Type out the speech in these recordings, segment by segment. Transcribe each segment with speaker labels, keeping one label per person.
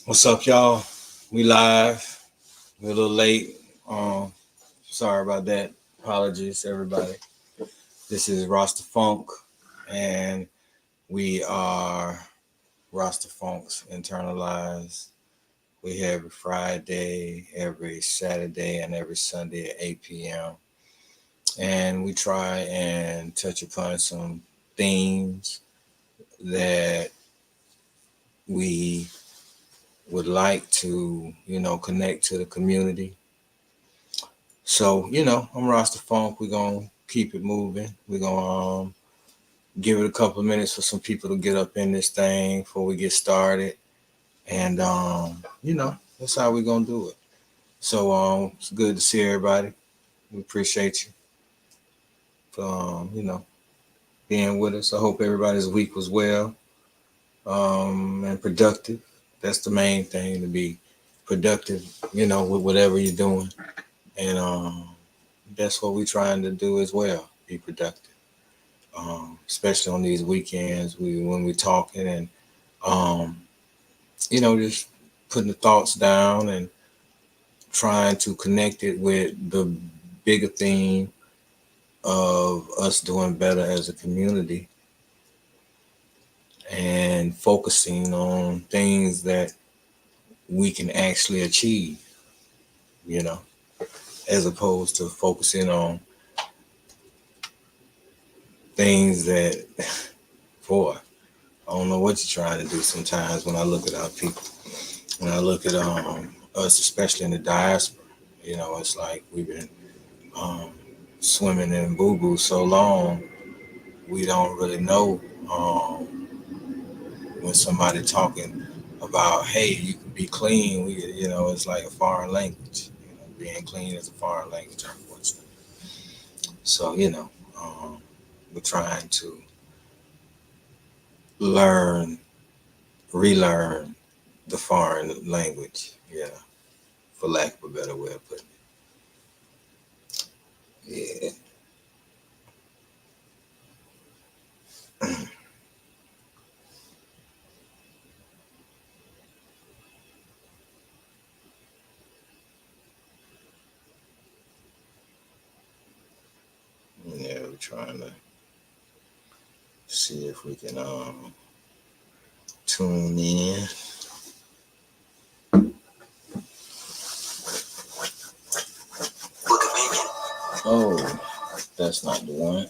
Speaker 1: What's up, y'all? We live. We're a little late. Sorry about that. Apologies, everybody. This is Rastafunk, and we are Rastafunk's Internalize. We here every Friday, every Saturday, and every Sunday at 8 p.m. And we try and touch upon some themes that we would like to, connect to the community. So, I'm Rasta Funk. We're gonna keep it moving. We're gonna give it a couple of minutes for some people to get up in this thing before we get started. And that's how we're gonna do it. So it's good to see everybody. We appreciate you for being with us. I hope everybody's week was well and productive. That's the main thing, to be productive, with whatever you're doing. And that's what we're trying to do as well, be productive. Especially on these weekends, when we're talking and um, just putting the thoughts down and trying to connect it with the bigger theme of us doing better as a community and focusing on things that we can actually achieve, you know, as opposed to focusing on things that, boy, I don't know what you're trying to do sometimes when I look at our people. When I look at us, especially in the diaspora, it's like we've been um, swimming in boo boo so long, we don't really know when somebody talking about, hey, you can be clean. It's like a foreign language. Being clean is a foreign language, unfortunately. So we're trying to learn, relearn the foreign language. Yeah, for lack of a better way of putting it. Yeah. Yeah, we're trying to see if we can tune in. Oh, that's not the one.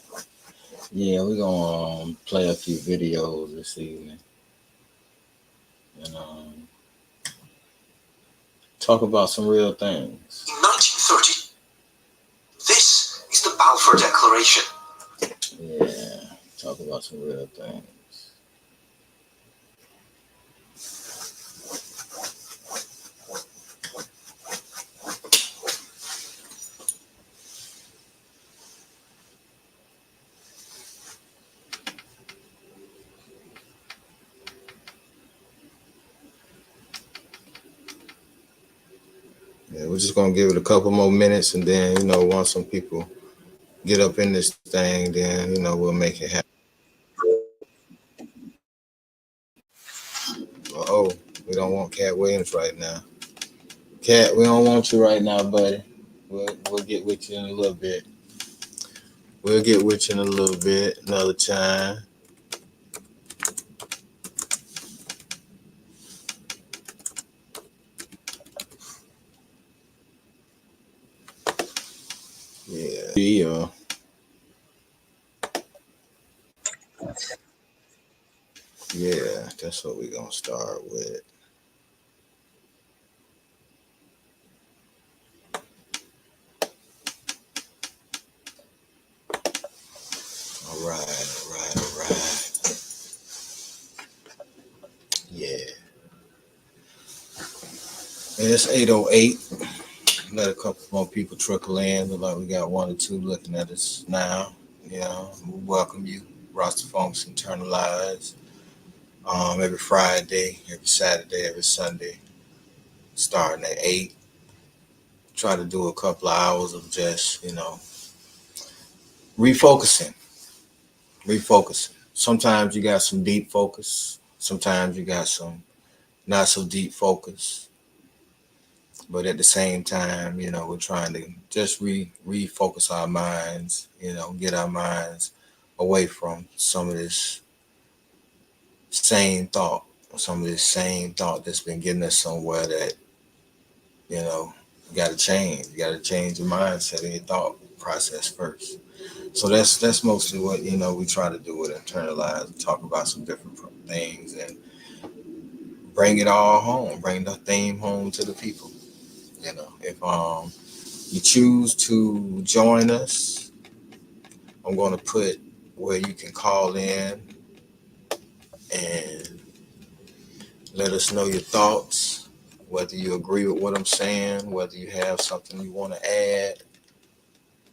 Speaker 1: Yeah, we're gonna play a few videos this evening and talk about some real things.
Speaker 2: In 1930, this is the Balfour Declaration.
Speaker 1: Yeah, talk about some real things. Yeah, we're just gonna give it a couple more minutes, and then once some people get up in this thing, then we'll make it happen. Oh, we don't want Cat Williams right now. Cat, we don't want you right now, buddy. We'll get with you in a little bit. We'll get with you in a little bit, another time. Yeah. Yeah, that's what we're gonna start with. All right, all right, all right. Yeah. And it's 8:08. Let a couple more people trickle in. Look like we got one or two looking at us now. We welcome you. Rastafunk's Internalize. Every Friday, every Saturday, every Sunday, starting at 8. Try to do a couple of hours of just, refocusing. Refocusing. Sometimes you got some deep focus. Sometimes you got some not so deep focus, but at the same time, we're trying to just refocus our minds, get our minds away from some of this same thought, some of this same thought that's been getting us somewhere that, you know, you got to change. You got to change your mindset and your thought process first. So that's mostly what we try to do with internalize, talk about some different things and bring it all home, bring the theme home to the people. If you choose to join us, I'm going to put where you can call in and let us know your thoughts, whether you agree with what I'm saying, whether you have something you want to add.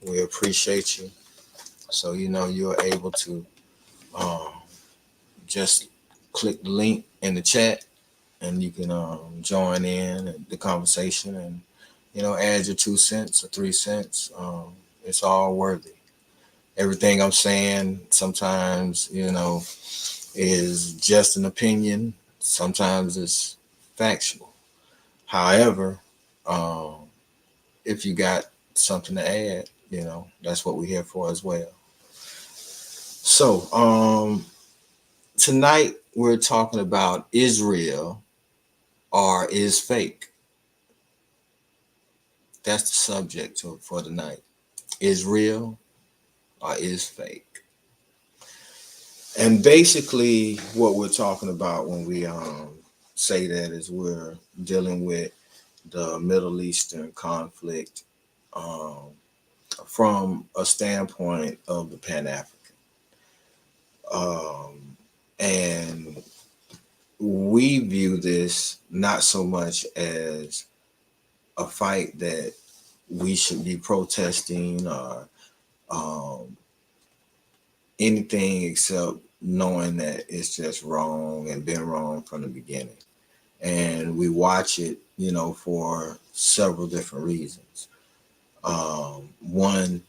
Speaker 1: We appreciate you. So you're able to um, just click the link in the chat, and you can join in the conversation and add your 2 cents or 3 cents. It's all worthy. Everything I'm saying sometimes is just an opinion. Sometimes it's factual. However, um, if you got something to add, that's what we're here for as well. So tonight we're talking about Israel or is fake. That's the subject for tonight. Israel or is fake. And basically what we're talking about when we say that is we're dealing with the Middle Eastern conflict um, from a standpoint of the Pan-African. And we view this not so much as a fight that we should be protesting or um, anything except knowing that it's just wrong and been wrong from the beginning. And we watch it, for several different reasons. One,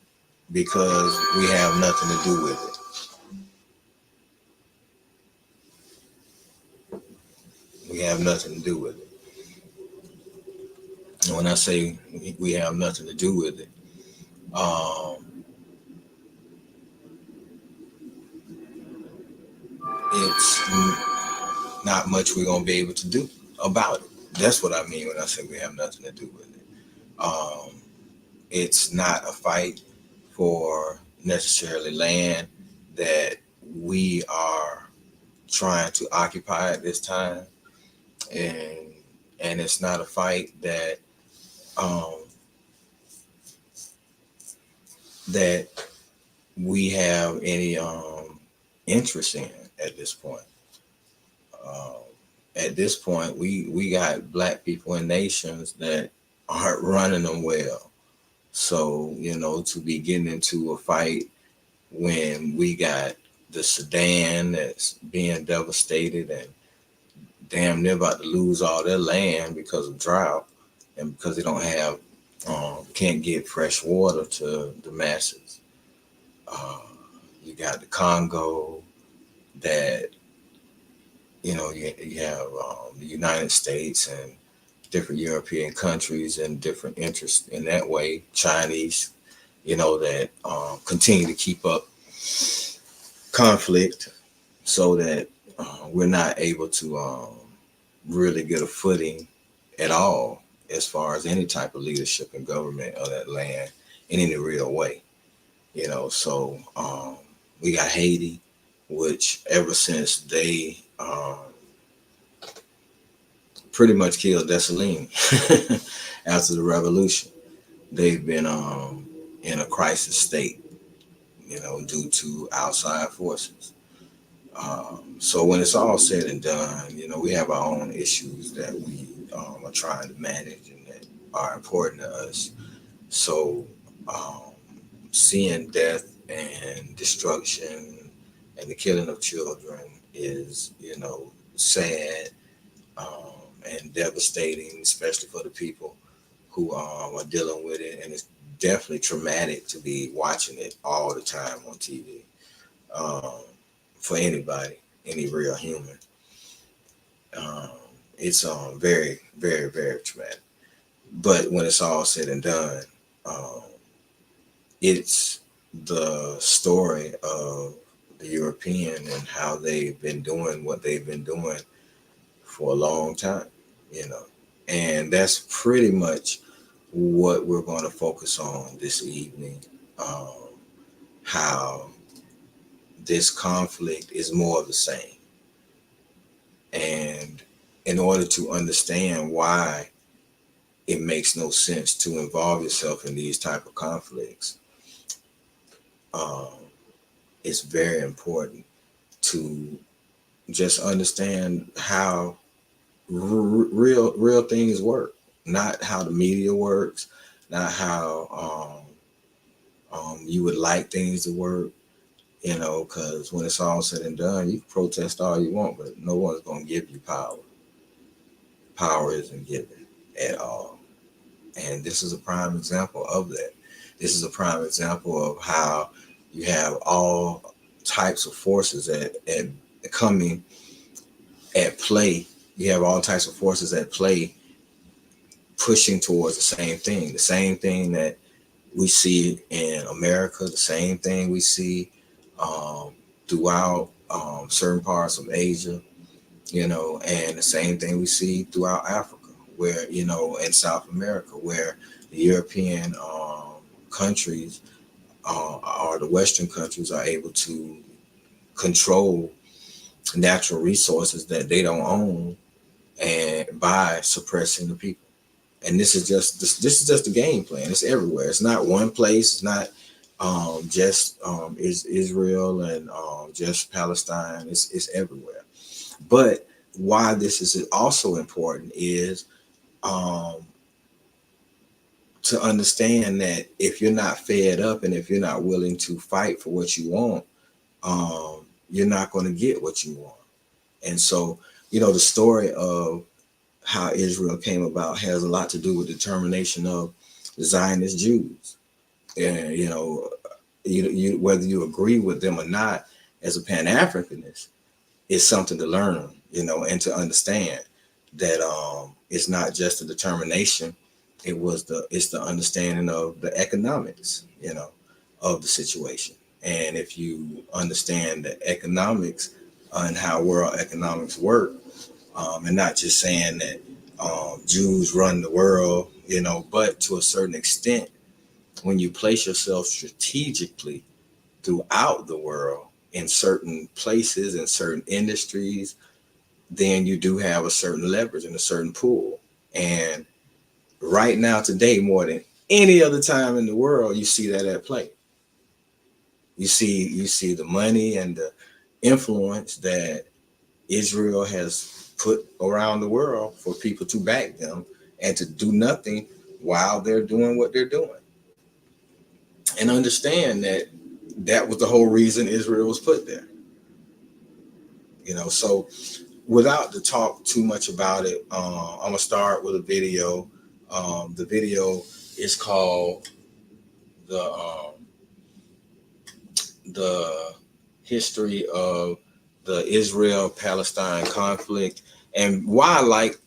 Speaker 1: because we have nothing to do with it. We have nothing to do with it. And when I say we have nothing to do with it, it's not much we're going to be able to do about it. That's what I mean when I say we have nothing to do with it. Um, it's not a fight for necessarily land that we are trying to occupy at this time, and it's not a fight that um, that we have any interest in at this point. Um, at this point, we got black people in nations that aren't running them well. So to be getting into a fight when we got the Sudan that's being devastated and damn near about to lose all their land because of drought and because they don't have can't get fresh water to the masses. Uh, you got the Congo that you have the United States and different European countries and different interests in that way. Chinese, that continue to keep up conflict so that we're not able to really get a footing at all as far as any type of leadership and government of that land in any real way. So we got Haiti, which ever since they pretty much killed Dessalines after the revolution, they've been in a crisis state, due to outside forces. So when it's all said and done, we have our own issues that we are trying to manage and that are important to us. So um, seeing death and destruction and the killing of children is, sad and devastating, especially for the people who are dealing with it. And it's definitely traumatic to be watching it all the time on TV for anybody, any real human. Um, it's very, very, very traumatic. But when it's all said and done, um, it's the story of the European and how they've been doing what they've been doing for a long time, you know. And that's pretty much what we're going to focus on this evening. Um, how this conflict is more of the same. And in order to understand why it makes no sense to involve yourself in these type of conflicts, um, it's very important to just understand how real things work, not how the media works, not how you would like things to work, you know, because when it's all said and done, you can protest all you want, but no one's going to give you power. Power isn't given at all. And this is a prime example of that. This is a prime example of how you have all types of forces at coming at play. You have all types of forces at play pushing towards the same thing that we see in America, the same thing we see um, throughout certain parts of Asia, you know, and the same thing we see throughout Africa, where, you know, in South America, where the European countries or the Western countries are able to control natural resources that they don't own, and by suppressing the people. And this is just the game plan. It's everywhere. It's not one place. It's not just is Israel and just Palestine. It's everywhere. But why this is also important is um, to understand that if you're not fed up and if you're not willing to fight for what you want, you're not going to get what you want. And so, you know, the story of how Israel came about has a lot to do with the determination of the Zionist Jews. And, you know, you whether you agree with them or not, as a Pan-Africanist, it's something to learn, you know, and to understand that it's not just a determination. It's the understanding of the economics, you know, of the situation. And if you understand the economics and how world economics work, and not just saying that Jews run the world, you know, but to a certain extent, when you place yourself strategically throughout the world in certain places and certain industries, then you do have a certain leverage and a certain pull. And right now, today, more than any other time in the world, you see that at play. You see the money and the influence that Israel has put around the world for people to back them and to do nothing while they're doing what they're doing. And understand that that was the whole reason Israel was put there. You know, so without to talk too much about it, I'm gonna start with a video. The video is called the history of the Israel-Palestine conflict. And why I like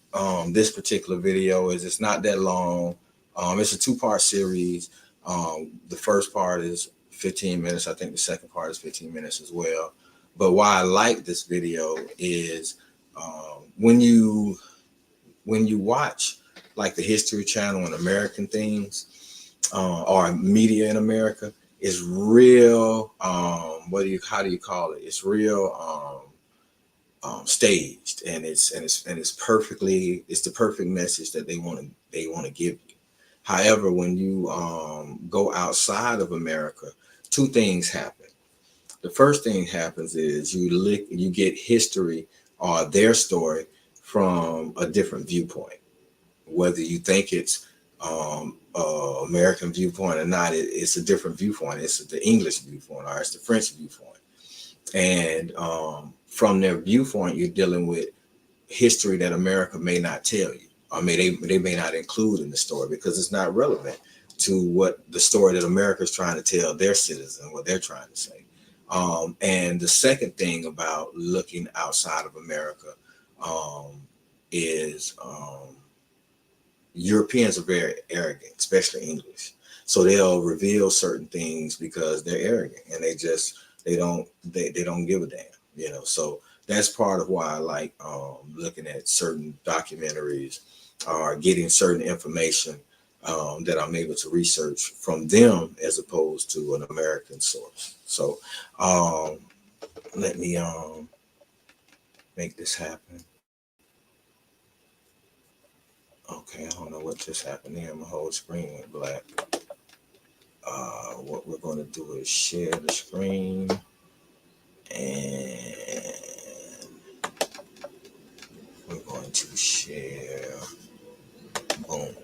Speaker 1: this particular video is it's not that long. It's a two-part series. The first part is 15 minutes. I think the second part is 15 minutes as well. But why I like this video is when you watch like the History Channel and American things or media in America, is real. How do you call it? It's real staged, and it's perfectly. It's the perfect message that they want to give you. However, when you go outside of America, two things happen. The first thing happens is you get history or their story from a different viewpoint, whether you think it's American viewpoint or not. It's a different viewpoint. It's the English viewpoint or it's the French viewpoint. And from their viewpoint, you're dealing with history that America may not tell you, or they may not include in the story because it's not relevant to what the story that America is trying to tell their citizens, what they're trying to say. And the second thing about looking outside of America, um, is Europeans are very arrogant, especially English. So they'll reveal certain things because they're arrogant and they don't give a damn, you know. So that's part of why I like looking at certain documentaries or getting certain information that I'm able to research from them as opposed to an American source. So let me make this happen. Okay, I don't know what just happened there. My whole screen went black. What we're going to do is share the screen, and we're going to share. Boom.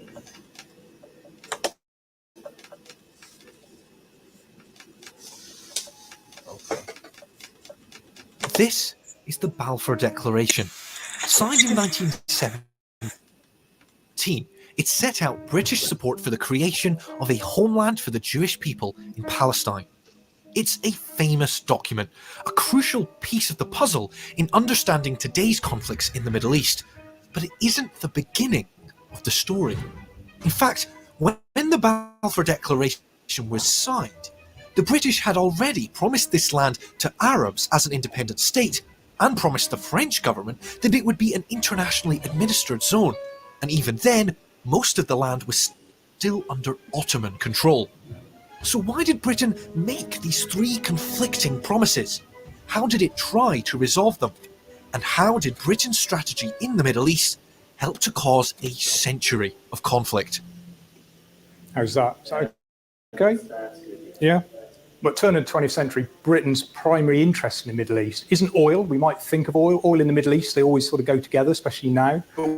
Speaker 1: Okay.
Speaker 3: This is the Balfour Declaration. Signed in 1917, it set out British support for the creation of a homeland for the Jewish people in Palestine. It's a famous document, a crucial piece of the puzzle in understanding today's conflicts in the Middle East, but it isn't the beginning of the story. In fact, when the Balfour Declaration was signed, the British had already promised this land to Arabs as an independent state and promised the French government that it would be an internationally administered zone, and even then, most of the land was still under Ottoman control. So why did Britain make these three conflicting promises? How did it try to resolve them? And how did Britain's strategy in the Middle East help to cause a century of conflict?
Speaker 4: How's that? Is that okay? Yeah? But turn of the 20th century, Britain's primary interest in the Middle East isn't oil. We might think of oil in the Middle East. They always sort of go together, especially now. But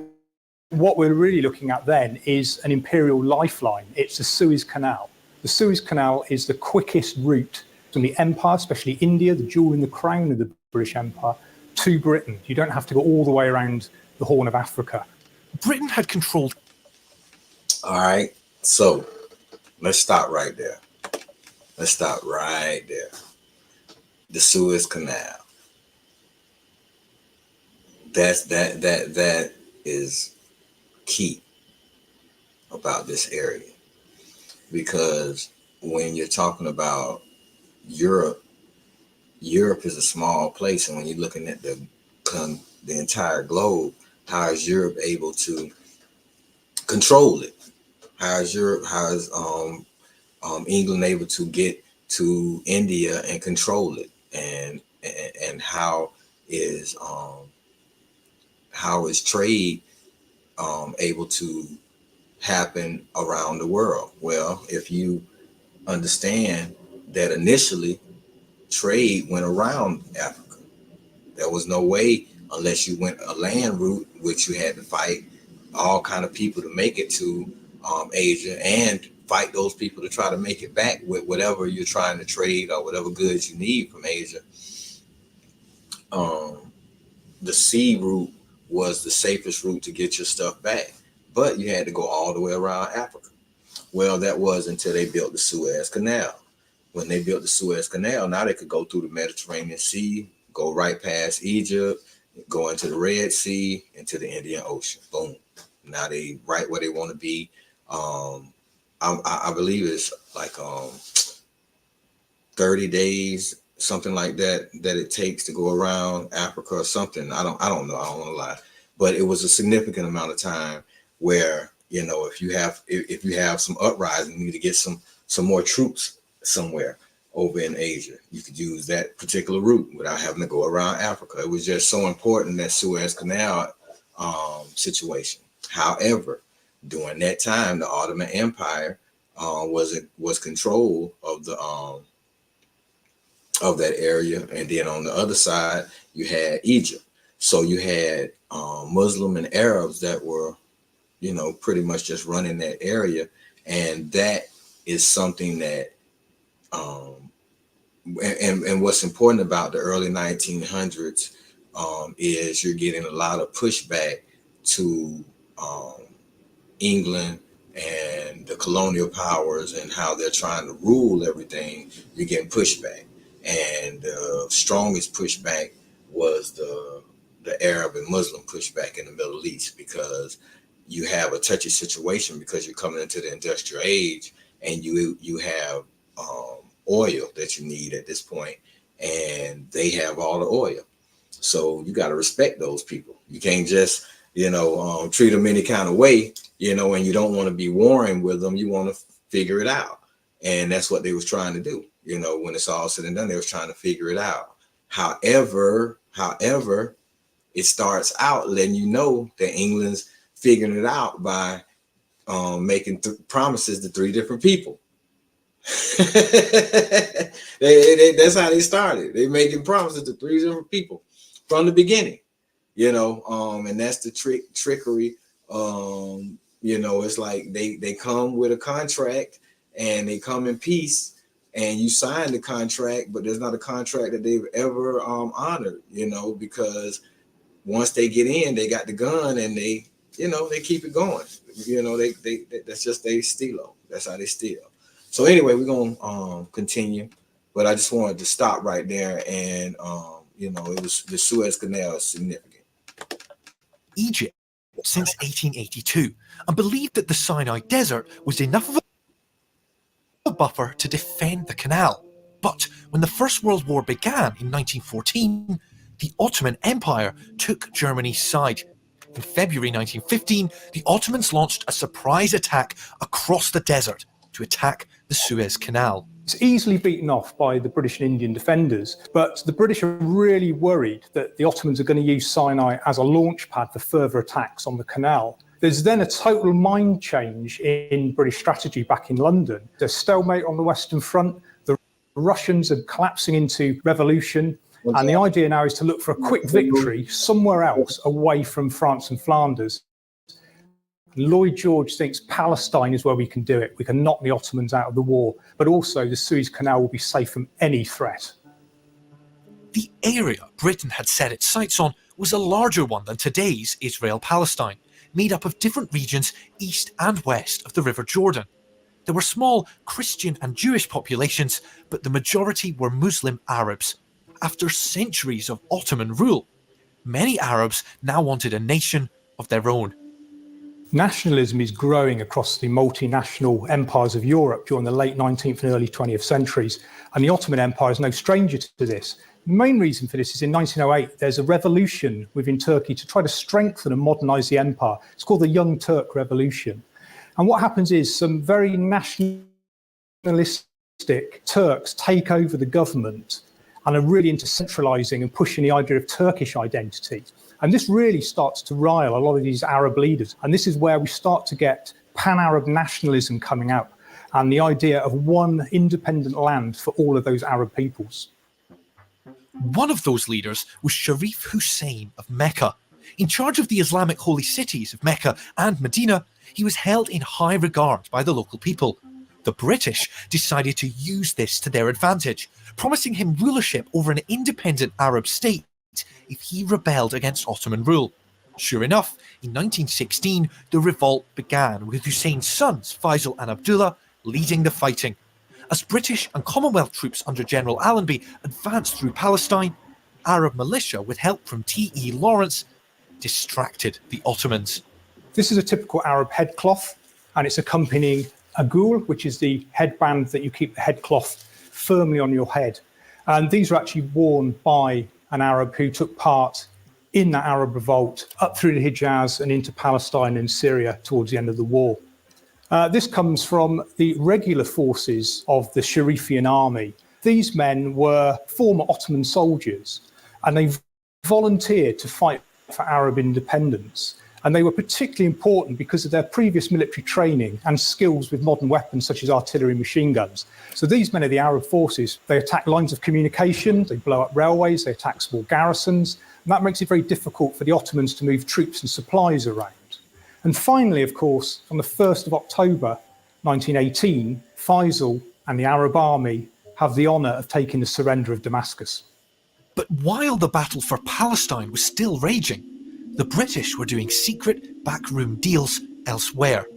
Speaker 4: what we're really looking at then is an imperial lifeline. It's the Suez Canal. The Suez Canal is the quickest route from the empire, especially India, the jewel in the crown of the British Empire, to Britain. You don't have to go all the way around the Horn of Africa.
Speaker 3: Britain had controlled.
Speaker 1: All right. So let's stop right there. Let's stop right there. The Suez Canal. That is key about this area, because when you're talking about Europe is a small place, and when you're looking at the entire globe, how is Europe able to control it? How is England able to get to India and control it? And how is trade able to happen around the world? Well, if you understand that initially trade went around Africa, there was no way unless you went a land route, which you had to fight all kind of people to make it to Asia, and fight those people to try to make it back with whatever you're trying to trade or whatever goods you need from Asia. The sea route was the safest route to get your stuff back, but you had to go all the way around Africa. Well, that was until they built the Suez Canal. When they built the Suez Canal, now they could go through the Mediterranean Sea, go right past Egypt, go into the Red Sea, into the Indian Ocean. Boom. Now they right where they want to be. I believe it's like 30 days, something like that it takes to go around Africa or something. I don't know. I don't want to lie, but it was a significant amount of time where, you know, if you have some uprising, you need to get some more troops somewhere over in Asia, you could use that particular route without having to go around Africa. It was just so important, that Suez Canal situation. However, during that time, the Ottoman Empire was control of the of that area, and then on the other side you had Egypt. So you had Muslim and Arabs that were, you know, pretty much just running that area, and that is something that and what's important about the early 1900s is you're getting a lot of pushback to England and the colonial powers and how they're trying to rule everything. You're getting pushback, and the strongest pushback was the the Arab and Muslim pushback in the Middle East, because you have a touchy situation because you're coming into the industrial age and you have oil that you need at this point, and they have all the oil. So you got to respect those people. You can't just, treat them any kind of way, and you don't want to be warring with them. You want to figure it out. And that's what they was trying to do. When it's all said and done, they was trying to figure it out. However, it starts out letting you know that England's figuring it out by making promises to three different people. That's how they started. They making promises to three different people from the beginning, and that's the trickery. It's like they come with a contract and they come in peace, and you sign the contract, but there's not a contract that they've ever honored, because once they get in, they got the gun and they keep it going. They that's just they steal. That's how they steal. So anyway, we're gonna continue, but I just wanted to stop right there, and it was the Suez Canal is significant.
Speaker 3: Egypt since 1882 and believed that the Sinai Desert was enough of a buffer to defend the canal. But when the First World War began in 1914, the Ottoman Empire took Germany's side. In February 1915, the Ottomans launched a surprise attack across the desert to attack the Suez Canal.
Speaker 4: It's easily beaten off by the British and Indian defenders, but the British are really worried that the Ottomans are going to use Sinai as a launch pad for further attacks on the canal. There's then a total mind change in British strategy back in London. There's stalemate on the Western Front, the Russians are collapsing into revolution, and the idea now is to look for a quick victory somewhere else away from France and Flanders. Lloyd George thinks Palestine is where we can do it. We can knock the Ottomans out of the war, but also the Suez Canal will be safe from any threat.
Speaker 3: The area Britain had set its sights on was a larger one than today's Israel-Palestine, made up of different regions east and west of the River Jordan. There were small Christian and Jewish populations, but the majority were Muslim Arabs. After centuries of Ottoman rule, many Arabs now wanted a nation of their own.
Speaker 4: Nationalism is growing across the multinational empires of Europe during the late 19th and early 20th centuries, and the Ottoman Empire is no stranger to this. The main reason for this is in 1908, there's a revolution within Turkey to try to strengthen and modernise the empire. It's called the Young Turk Revolution. And what happens is some very nationalistic Turks take over the government and are really into centralising and pushing the idea of Turkish identity. And this really starts to rile a lot of these Arab leaders. And this is where we start to get pan-Arab nationalism coming out and the idea of one independent land for all of those Arab peoples.
Speaker 3: One of those leaders was Sharif Hussein of Mecca. In charge of the Islamic holy cities of Mecca and Medina, he was held in high regard by the local people. The British decided to use this to their advantage, promising him rulership over an independent Arab state if he rebelled against Ottoman rule. Sure enough, in 1916, the revolt began with Hussein's sons, Faisal and Abdullah, leading the fighting. As British and Commonwealth troops under General Allenby advanced through Palestine, Arab militia with help from T.E. Lawrence distracted the Ottomans.
Speaker 4: This is a typical Arab headcloth, and it's accompanying a ghul, which is the headband that you keep the headcloth firmly on your head. And these are actually worn by an Arab who took part in that Arab revolt up through the Hijaz and into Palestine and Syria towards the end of the war. This comes from the regular forces of the Sharifian army. These men were former Ottoman soldiers, and they volunteered to fight for Arab independence. And they were particularly important because of their previous military training and skills with modern weapons such as artillery and machine guns. So these men of the Arab forces, they attack lines of communication, they blow up railways, they attack small garrisons, and that makes it very difficult for the Ottomans to move troops and supplies around. And finally, of course, on the 1st of October 1918, Faisal and the Arab army have the honour of taking the surrender of Damascus.
Speaker 3: But while the battle for Palestine was still raging, the British were doing secret backroom deals elsewhere.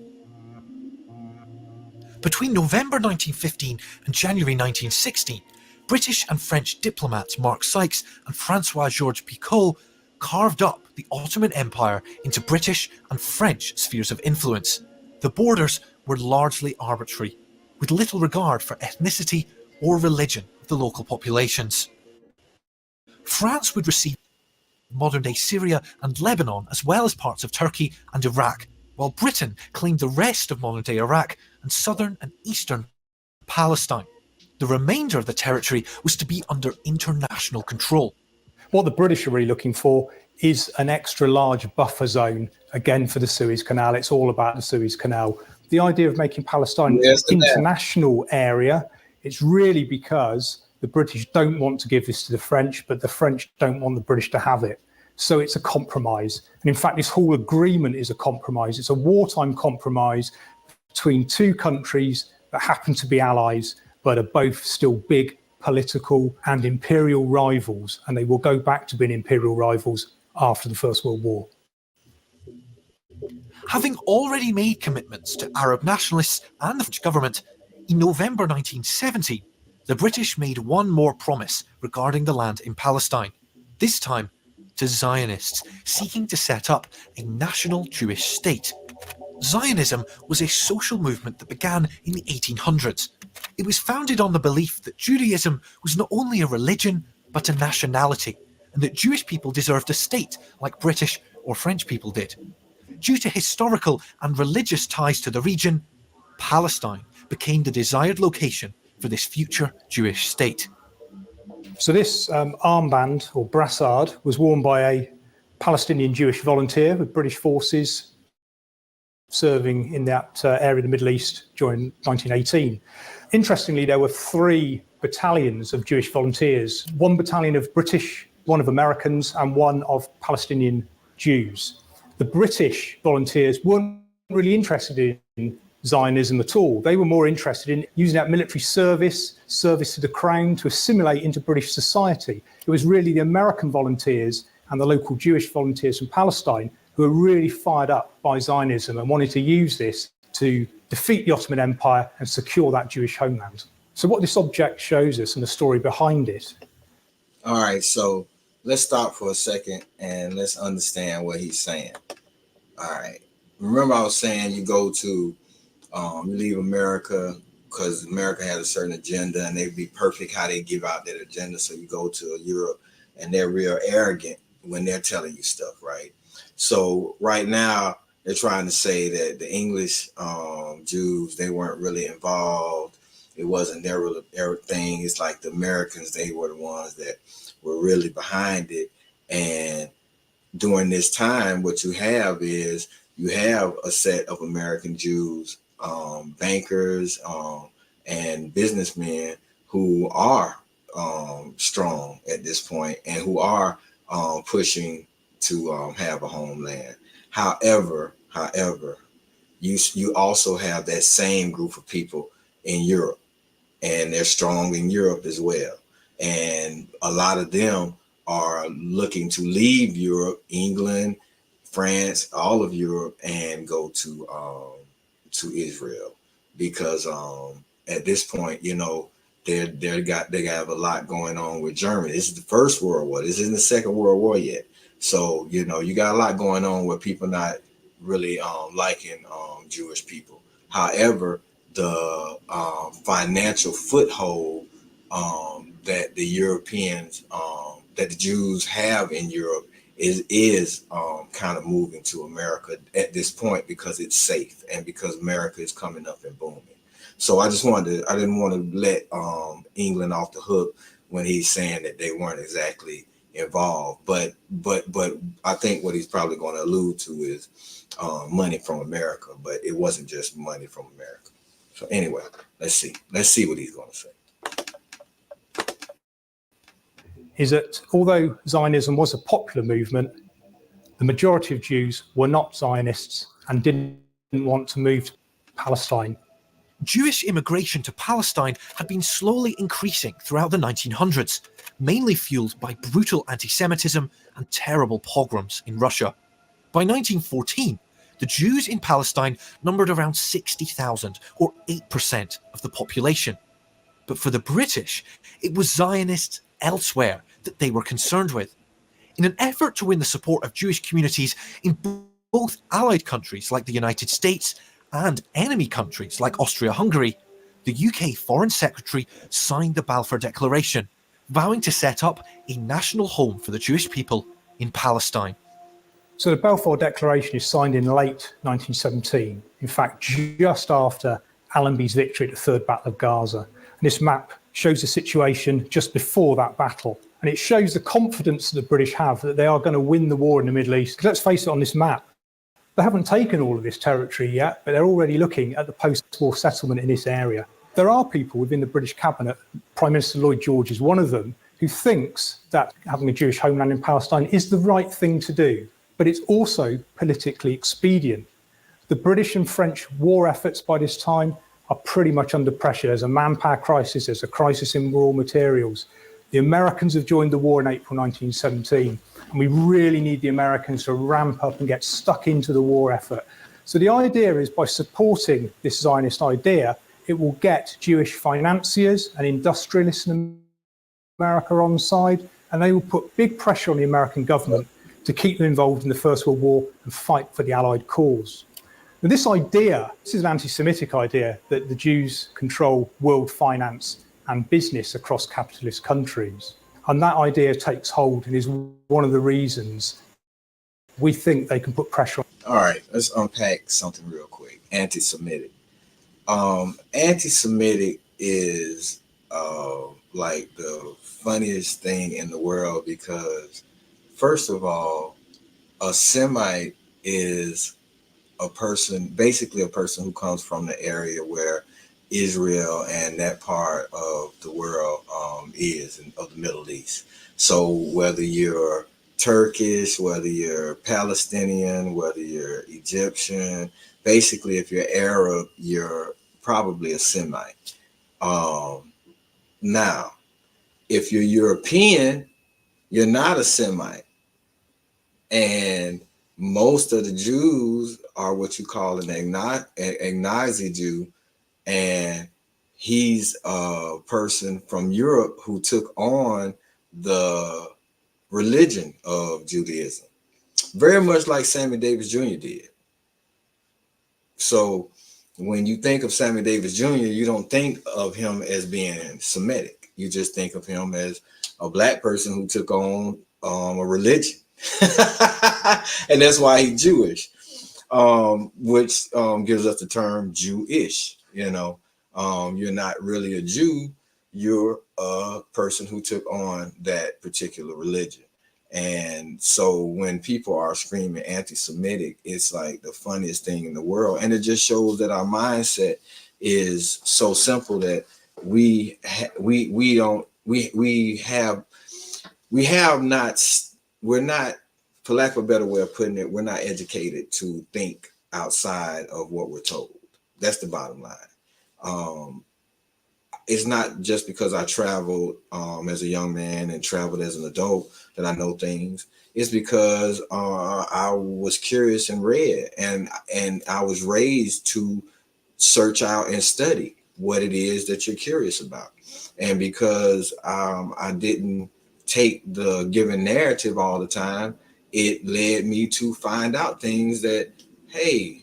Speaker 3: Between November 1915 and January 1916, British and French diplomats Mark Sykes and Francois-Georges Picot carved up the Ottoman Empire into British and French spheres of influence. The borders were largely arbitrary, with little regard for ethnicity or religion of the local populations. France would receive modern-day Syria and Lebanon, as well as parts of Turkey and Iraq, while Britain claimed the rest of modern-day Iraq and southern and eastern Palestine. The remainder of the territory was to be under international control.
Speaker 4: What the British are really looking for is an extra large buffer zone, again for the Suez Canal. It's all about the Suez Canal. The idea of making Palestine an international area, it's really because the British don't want to give this to the French, but the French don't want the British to have it. So it's a compromise. And in fact, this whole agreement is a compromise. It's a wartime compromise between two countries that happen to be allies, but are both still big political and imperial rivals. And they will go back to being imperial rivals after the First World War.
Speaker 3: Having already made commitments to Arab nationalists and the French government, in November 1970, the British made one more promise regarding the land in Palestine, this time to Zionists seeking to set up a national Jewish state. Zionism was a social movement that began in the 1800s. It was founded on the belief that Judaism was not only a religion, but a nationality, and that Jewish people deserved a state like British or French people did. Due to historical and religious ties to the region, Palestine became the desired location for this future Jewish state.
Speaker 4: So this armband or brassard was worn by a Palestinian Jewish volunteer with British forces serving in that area of the Middle East during 1918. Interestingly, there were 3 battalions of Jewish volunteers, 1 battalion of British, 1 of Americans, and 1 of Palestinian Jews. The British volunteers weren't really interested in Zionism at all. They were more interested in using that military service to the crown to assimilate into British society. It was really the American volunteers and the local Jewish volunteers from Palestine who were really fired up by Zionism and wanted to use this to defeat the Ottoman Empire and secure that Jewish homeland. So what this object shows us and the story behind it.
Speaker 1: All right, so let's stop for a second and let's understand what he's saying. All right. Remember I was saying you go to, you leave America because America had a certain agenda and they'd be perfect how they give out that agenda. So you go to Europe and they're real arrogant when they're telling you stuff, right? So right now they're trying to say that the English Jews, they weren't really involved. It wasn't their thing. It's like the Americans, they were the ones that were really behind it. And during this time, what you have is you have a set of American Jews, bankers and businessmen who are strong at this point and who are pushing to have a homeland. However, you also have that same group of people in Europe, and they're strong in Europe as well. And a lot of them are looking to leave Europe, England, France, all of Europe, and go to Israel because at this point, you know, they have a lot going on with Germany. This is the First World War. This isn't the Second World War yet. So, you know, you got a lot going on with people not really liking Jewish people. However, the financial foothold that the Europeans, that the Jews have in Europe is kind of moving to America at this point because it's safe and because America is coming up and booming. So I didn't want to let England off the hook when he's saying that they weren't exactly involved. But I think what he's probably going to allude to is money from America, but it wasn't just money from America. So anyway, let's see what he's going to say.
Speaker 4: Is that although Zionism was a popular movement, the majority of Jews were not Zionists and didn't want to move to Palestine.
Speaker 3: Jewish immigration to Palestine had been slowly increasing throughout the 1900s, mainly fueled by brutal anti-Semitism and terrible pogroms in Russia. By 1914, the Jews in Palestine numbered around 60,000, or 8% of the population. But for the British, it was Zionists elsewhere that they were concerned with. In an effort to win the support of Jewish communities in both Allied countries like the United States and enemy countries like Austria-Hungary, the UK Foreign Secretary signed the Balfour Declaration, vowing to set up a national home for the Jewish people in Palestine.
Speaker 4: So the Balfour Declaration is signed in late 1917, in fact, just after Allenby's victory at the Third Battle of Gaza. And this map shows the situation just before that battle. And it shows the confidence that the British have that they are going to win the war in the Middle East. Because let's face it, on this map, they haven't taken all of this territory yet, but they're already looking at the post-war settlement in this area. There are people within the British cabinet, Prime Minister Lloyd George is one of them, who thinks that having a Jewish homeland in Palestine is the right thing to do, but it's also politically expedient. The British and French war efforts by this time are pretty much under pressure. There's a manpower crisis, there's a crisis in raw materials. The Americans have joined the war in April 1917, and we really need the Americans to ramp up and get stuck into the war effort. So the idea is, by supporting this Zionist idea, it will get Jewish financiers and industrialists in America on side, and they will put big pressure on the American government to keep them involved in the First World War and fight for the Allied cause. Now, this idea, this is an anti-Semitic idea, that the Jews control world finance and business across capitalist countries. And that idea takes hold and is one of the reasons we think they can put pressure on.
Speaker 1: All right, let's unpack something real quick. Anti-Semitic. Anti-Semitic is like the funniest thing in the world, because first of all, a Semite is a person, basically a person who comes from the area where Israel and that part of the world is, of the Middle East. So whether you're Turkish, whether you're Palestinian, whether you're Egyptian, basically if you're Arab, you're probably a Semite. Now, if you're European, you're not a Semite. And most of the Jews are what you call an Agnazi Jew, and he's a person from Europe who took on the religion of Judaism, very much like Sammy Davis Jr. did. So when you think of Sammy Davis Jr., you don't think of him as being Semitic. You just think of him as a black person who took on a religion. And that's why he's Jewish, which gives us the term Jewish. You know, you're not really a Jew, you're a person who took on that particular religion. And so when people are screaming anti-Semitic, it's like the funniest thing in the world. And it just shows that our mindset is so simple that we're not, for lack of a better way of putting it, we're not educated to think outside of what we're told. That's the bottom line. It's not just because I traveled as a young man and traveled as an adult that I know things. It's because I was curious and read, and I was raised to search out and study what it is that you're curious about. And because I didn't take the given narrative all the time, it led me to find out things that, hey,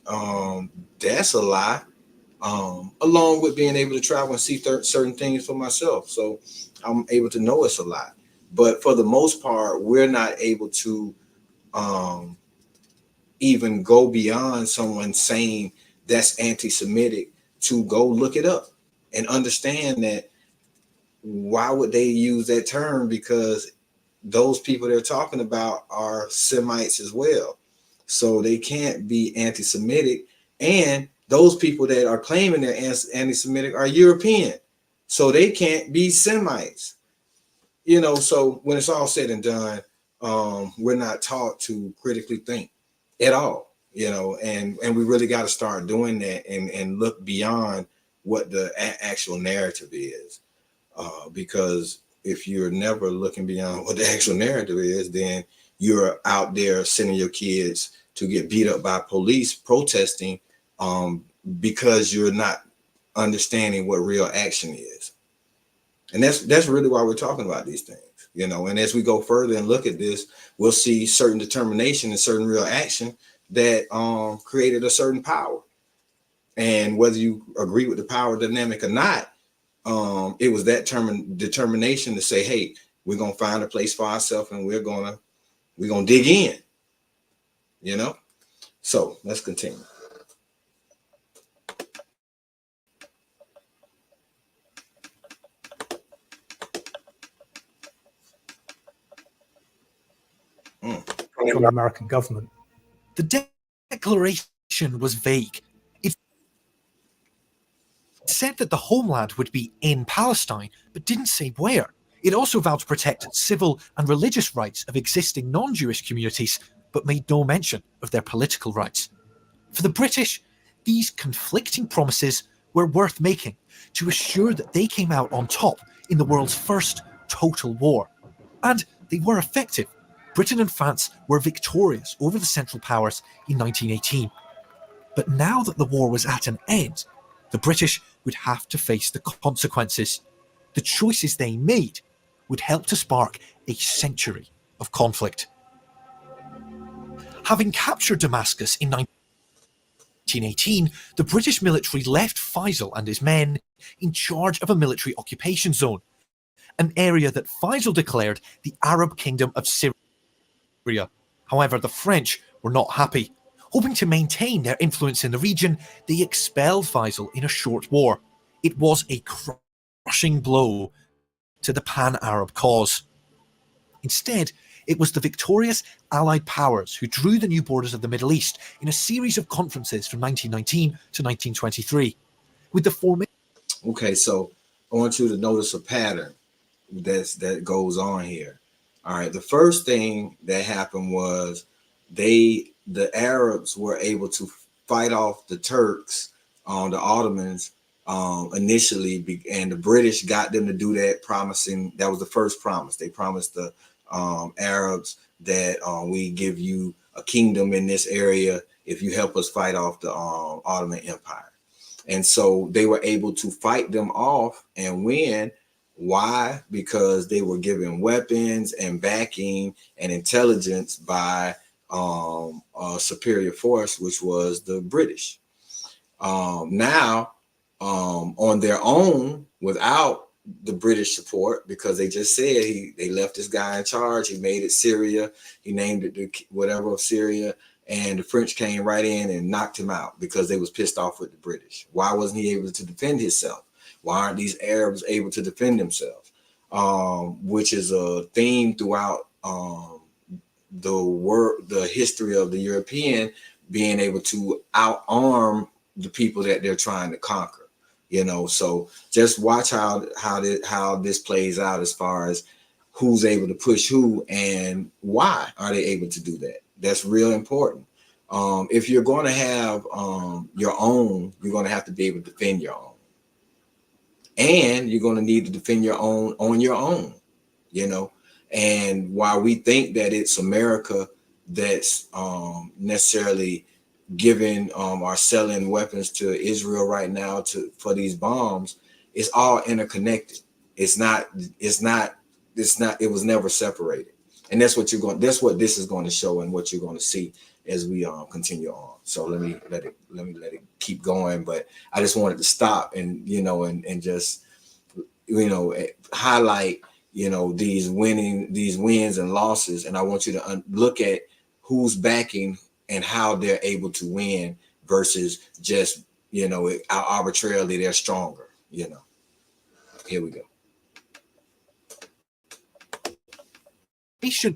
Speaker 1: that's a lie, along with being able to travel and see certain things for myself. So I'm able to know it's a lie. But for the most part, we're not able to even go beyond someone saying that's anti-Semitic to go look it up and understand that why would they use that term? Because those people they're talking about are Semites as well. So they can't be anti-Semitic. And those people that are claiming they're anti-Semitic are European. So they can't be Semites. You know, so when it's all said and done, we're not taught to critically think at all, you know, and we really got to start doing that and look beyond what the actual narrative is. Because if you're never looking beyond what the actual narrative is, then you're out there sending your kids to get beat up by police protesting because you're not understanding what real action is. And that's really why we're talking about these things. And as we go further and look at this, we'll see certain determination and certain real action that created a certain power. And whether you agree with the power dynamic or not, it was that determination to say, hey, we're gonna find a place for ourselves and we're gonna dig in, So let's continue.
Speaker 4: From the American government.
Speaker 3: The declaration was vague. It said that the homeland would be in Palestine, but didn't say where. It also vowed to protect civil and religious rights of existing non-Jewish communities, but made no mention of their political rights. For the British, these conflicting promises were worth making to assure that they came out on top in the world's first total war. And they were effective. Britain and France were victorious over the Central Powers in 1918. But now that the war was at an end, the British would have to face the consequences. The choices they made would help to spark a century of conflict. Having captured Damascus in 1918, the British military left Faisal and his men in charge of a military occupation zone, an area that Faisal declared the Arab Kingdom of Syria. However, the French were not happy. Hoping to maintain their influence in the region, they expelled Faisal in a short war. It was a crushing blow to the pan-Arab cause. Instead, it was the victorious Allied powers who drew the new borders of the Middle East in a series of conferences from 1919 to 1923. With the formation...
Speaker 1: Okay, so I want you to notice a pattern that goes on here. All right, the first thing that happened was the Arabs were able to fight off the Turks, the Ottomans initially, and the British got them to do that, promising, that was the first promise. They promised the Arabs that we give you a kingdom in this area if you help us fight off the Ottoman Empire. And so they were able to fight them off and win. Why? Because they were given weapons and backing and intelligence by a superior force, which was the British. Now, on their own, without the British support, because they just said they left this guy in charge, he made it Syria, he named it whatever of Syria, and the French came right in and knocked him out because they was pissed off with the British. Why wasn't he able to defend himself? Why aren't these Arabs able to defend themselves? Which is a theme throughout the history of the European, being able to outarm the people that they're trying to conquer. So just watch how this plays out as far as who's able to push who and why are they able to do that. That's real important. If you're going to have your own, you're going to have to be able to defend your own. And you're going to need to defend your own on your own, And while we think that it's America that's necessarily giving or selling weapons to Israel right now for these bombs, it's all interconnected. It was never separated. And that's what this is going to show and what you're going to see as we continue on. So let me let it keep going. But I just wanted to stop and and just highlight these wins and losses. And I want you to look at who's backing and how they're able to win versus just arbitrarily they're stronger. Here we go.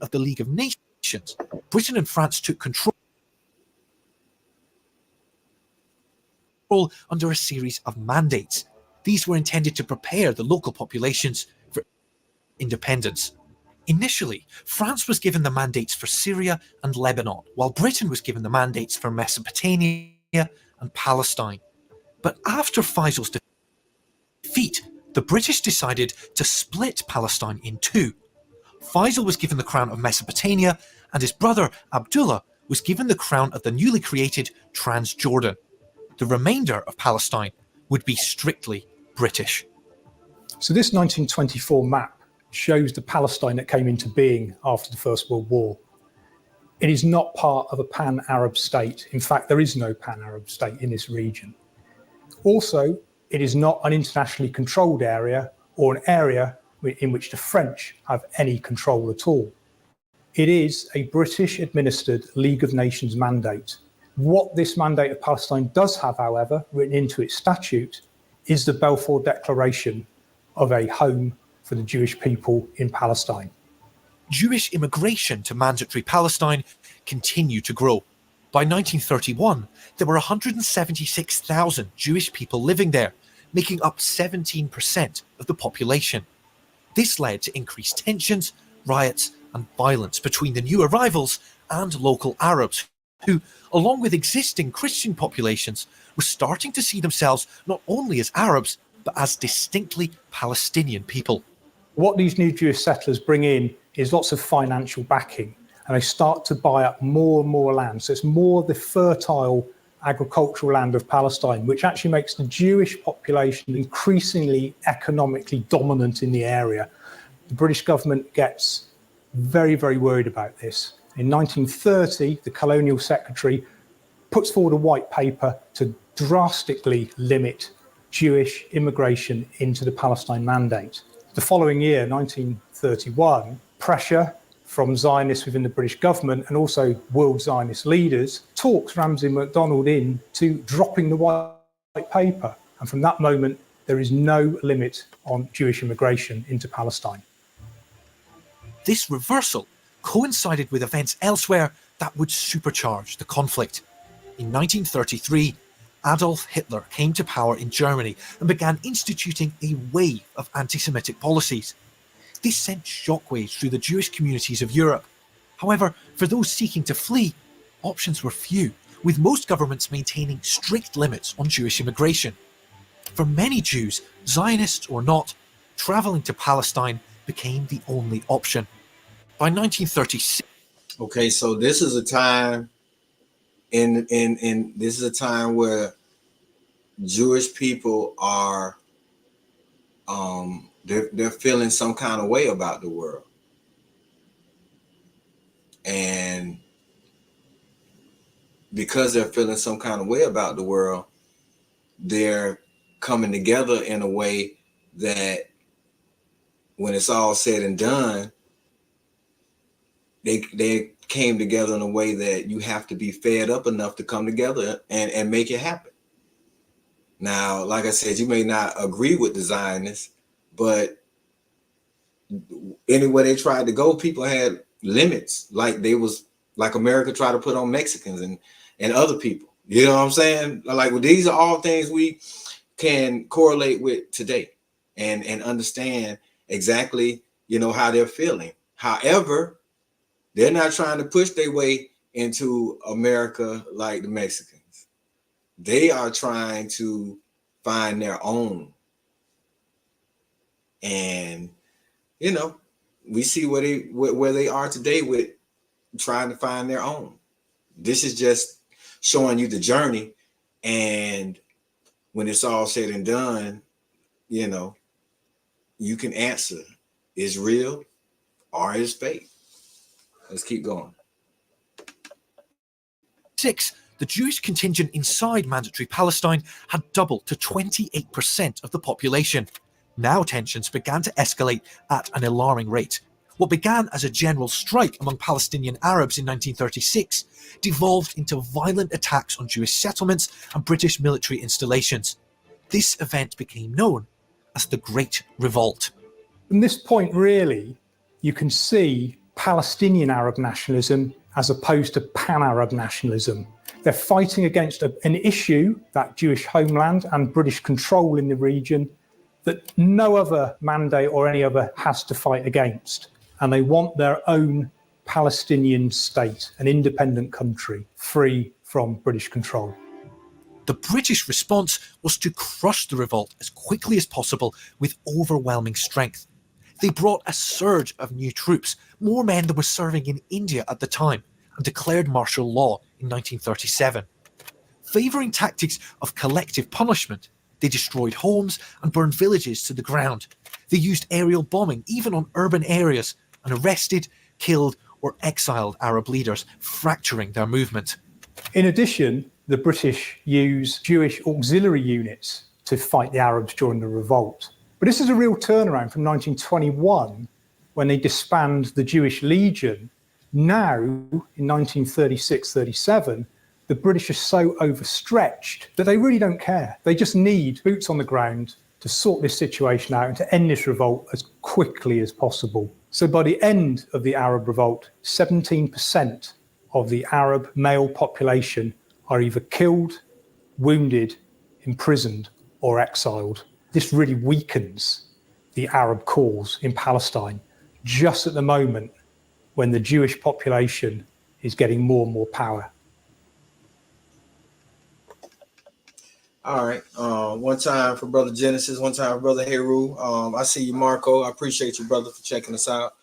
Speaker 3: Of the League of Nations, Britain and France took control under a series of mandates. These were intended to prepare the local populations for independence. Initially, France was given the mandates for Syria and Lebanon, while Britain was given the mandates for Mesopotamia and Palestine. But after Faisal's defeat, the British decided to split Palestine in two. Faisal was given the crown of Mesopotamia, and his brother Abdullah was given the crown of the newly created Transjordan. The remainder of Palestine would be strictly British.
Speaker 4: So this 1924 map shows the Palestine that came into being after the First World War. It is not part of a pan-Arab state. In fact, there is no pan-Arab state in this region. Also, it is not an internationally controlled area or an area in which the French have any control at all. It is a British-administered League of Nations mandate. What this mandate of Palestine does have, however, written into its statute, is the Balfour Declaration of a home for the Jewish people in Palestine.
Speaker 3: Jewish immigration to mandatory Palestine continued to grow. By 1931, there were 176,000 Jewish people living there, making up 17% of the population. This led to increased tensions, riots, and violence between the new arrivals and local Arabs, who, along with existing Christian populations, were starting to see themselves not only as Arabs, but as distinctly Palestinian people.
Speaker 4: What these new Jewish settlers bring in is lots of financial backing, and they start to buy up more and more land. So it's more the fertile agricultural land of Palestine, which actually makes the Jewish population increasingly economically dominant in the area. The British government gets very, very worried about this. In 1930, the colonial secretary puts forward a white paper to drastically limit Jewish immigration into the Palestine Mandate. The following year, 1931, pressure from Zionists within the British government and also world Zionist leaders talks Ramsay MacDonald into dropping the white paper. And from that moment, there is no limit on Jewish immigration into Palestine.
Speaker 3: This reversal coincided with events elsewhere that would supercharge the conflict. In 1933, Adolf Hitler came to power in Germany and began instituting a wave of anti-Semitic policies. This sent shockwaves through the Jewish communities of Europe. However, for those seeking to flee, options were few, with most governments maintaining strict limits on Jewish immigration. For many Jews, Zionists or not, travelling to Palestine became the only option. By 1936,
Speaker 1: Okay, so this is a time this is a time where Jewish people are they're feeling some kind of way about the world. And because they're feeling some kind of way about the world, they're coming together in a way that when it's all said and done, they came together in a way that you have to be fed up enough to come together and make it happen. Now, like I said, you may not agree with the Zionists, but anywhere they tried to go, people had limits, like America tried to put on Mexicans and other people. You know what I'm saying? Like, well, these are all things we can correlate with today and understand exactly, how they're feeling. However, they're not trying to push their way into America like the Mexicans. They are trying to find their own. And, we see where they are today with trying to find their own. This is just showing you the journey. And when it's all said and done, you can answer, is real or is fake? Let's keep going.
Speaker 3: 6, the Jewish contingent inside mandatory Palestine had doubled to 28% of the population. Now tensions began to escalate at an alarming rate. What began as a general strike among Palestinian Arabs in 1936 devolved into violent attacks on Jewish settlements and British military installations. This event became known as the Great Revolt.
Speaker 4: From this point, really, you can see Palestinian Arab nationalism as opposed to pan-Arab nationalism. They're fighting against an issue, that Jewish homeland and British control in the region, that no other mandate or any other has to fight against. And they want their own Palestinian state, an independent country, free from British control.
Speaker 3: The British response was to crush the revolt as quickly as possible with overwhelming strength. They brought a surge of new troops, more men than were serving in India at the time, and declared martial law in 1937. Favouring tactics of collective punishment, they destroyed homes and burned villages to the ground. They used aerial bombing, even on urban areas, and arrested, killed, or exiled Arab leaders, fracturing their movement.
Speaker 4: In addition, the British used Jewish auxiliary units to fight the Arabs during the revolt. But this is a real turnaround from 1921, when they disbanded the Jewish Legion. Now, in 1936-37, the British are so overstretched that they really don't care. They just need boots on the ground to sort this situation out and to end this revolt as quickly as possible. So by the end of the Arab revolt, 17% of the Arab male population are either killed, wounded, imprisoned, or exiled. This really weakens the Arab cause in Palestine, just at the moment when the Jewish population is getting more and more power.
Speaker 1: All right. One time for Brother Genesis, one time for Brother Heru. I see you, Marco. I appreciate you, brother, for checking us out.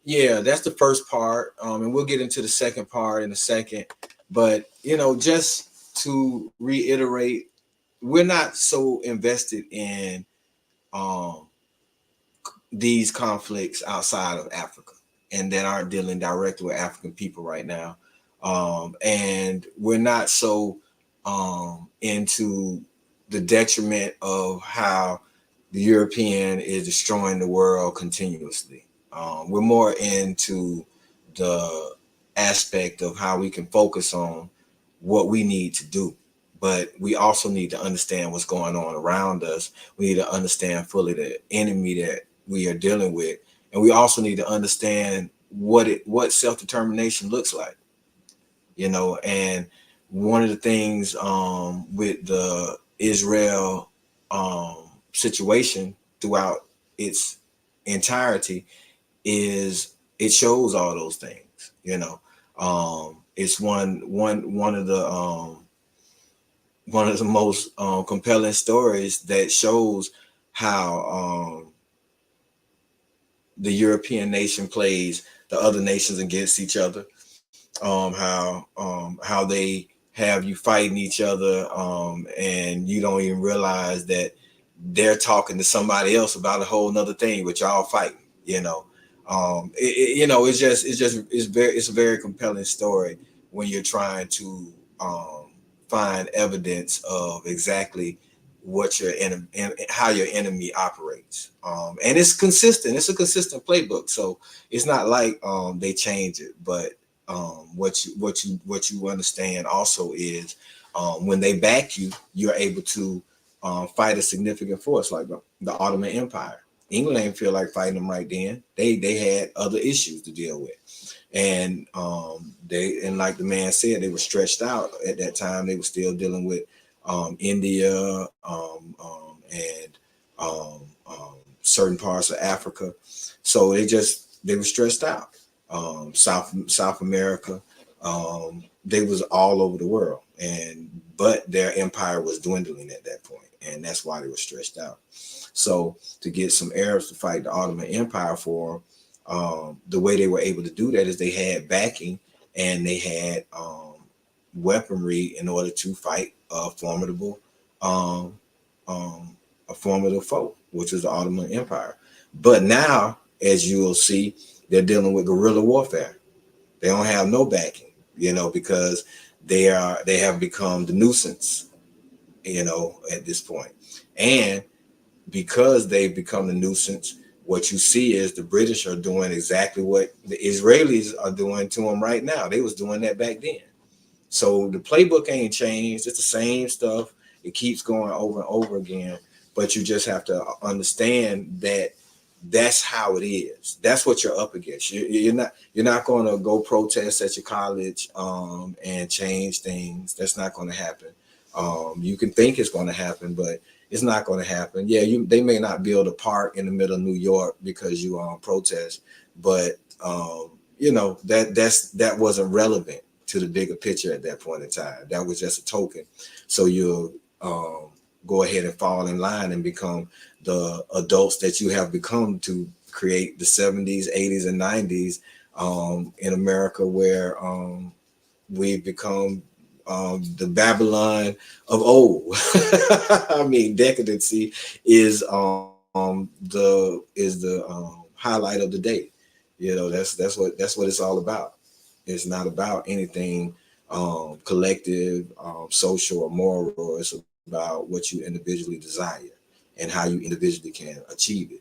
Speaker 1: Yeah, that's the first part. And we'll get into the second part in a second. But, just to reiterate, we're not so invested in these conflicts outside of Africa and that aren't dealing directly with African people right now. And we're not so into the detriment of how the European is destroying the world continuously. We're more into the aspect of how we can focus on what we need to do. But we also need to understand what's going on around us. We need to understand fully the enemy that we are dealing with. And we also need to understand what self-determination looks like. And one of the things with the Israel situation throughout its entirety is it shows all those things. It's one of the most compelling stories that shows how the European nation plays the other nations against each other. How they have you fighting each other, and you don't even realize that they're talking to somebody else about a whole nother thing, but y'all fighting. It's a very compelling story when you're trying to find evidence of exactly what your enemy and how your enemy operates. And it's consistent. It's a consistent playbook. So it's not like they change it, but what you understand also is when they back you, you're able to fight a significant force like the Ottoman Empire. England didn't feel like fighting them right then. They had other issues to deal with, and like the man said, they were stretched out at that time. They were still dealing with India and certain parts of Africa, so they were stressed out. South America, they was all over the world, but their empire was dwindling at that point, and that's why they were stretched out. So to get some Arabs to fight the Ottoman Empire for them, the way they were able to do that is they had backing and they had weaponry in order to fight a formidable foe, which was the Ottoman Empire. But now, as you will see, they're dealing with guerrilla warfare. They don't have no backing, because they have become the nuisance, at this point. And because they've become the nuisance, what you see is the British are doing exactly what the Israelis are doing to them right now. They was doing that back then. So the playbook ain't changed. It's the same stuff. It keeps going over and over again. But you just have to understand that that's how it is. That's what you're up against. You're not going to go protest at your college and change things. That's not going to happen. You can think it's going to happen, but it's not going to happen. Yeah, they may not build a park in the middle of New York because you are on protest, but that wasn't relevant to the bigger picture at that point in time. That was just a token. So you'll go ahead and fall in line and become the adults that you have become to create the 70s, 80s, and 90s in America, where we've become the Babylon of old. I mean, decadency is the highlight of the day. You know, that's what it's all about. It's not about anything collective, social, or moral. It's about what you individually desire and how you individually can achieve it.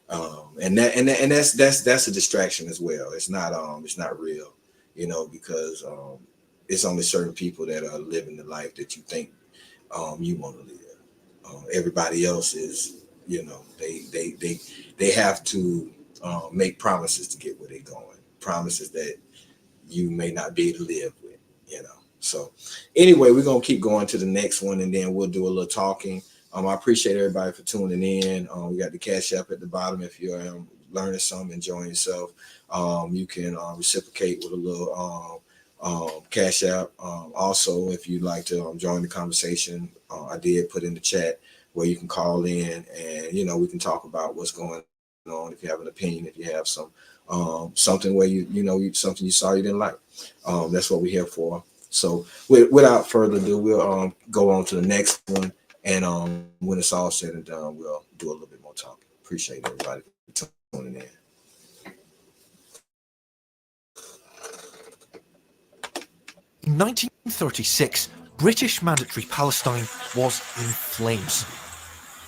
Speaker 1: And that's a distraction as well. It's not real, you know, because it's only certain people that are living the life that you think you want to live. Everybody else is, you know, they have to make promises to get where they're going. Promises that you may not be able to live with, you know. So anyway, we're gonna keep going to the next one, and then we'll do a little talking. I appreciate everybody for tuning in. We got the Cash App at the bottom. If you're learning something, enjoying yourself, you can reciprocate with a little Cash App. Also, if you'd like to join the conversation, I did put in the chat where you can call in, and you know, we can talk about what's going on. If you have an opinion, if you have some something where something you saw you didn't like, that's what we're here for. So without further ado, we'll go on to the next one. And when it's all said and done, we'll do a little bit more talking. Appreciate everybody for tuning in.
Speaker 3: In 1936, British Mandatory Palestine was in flames.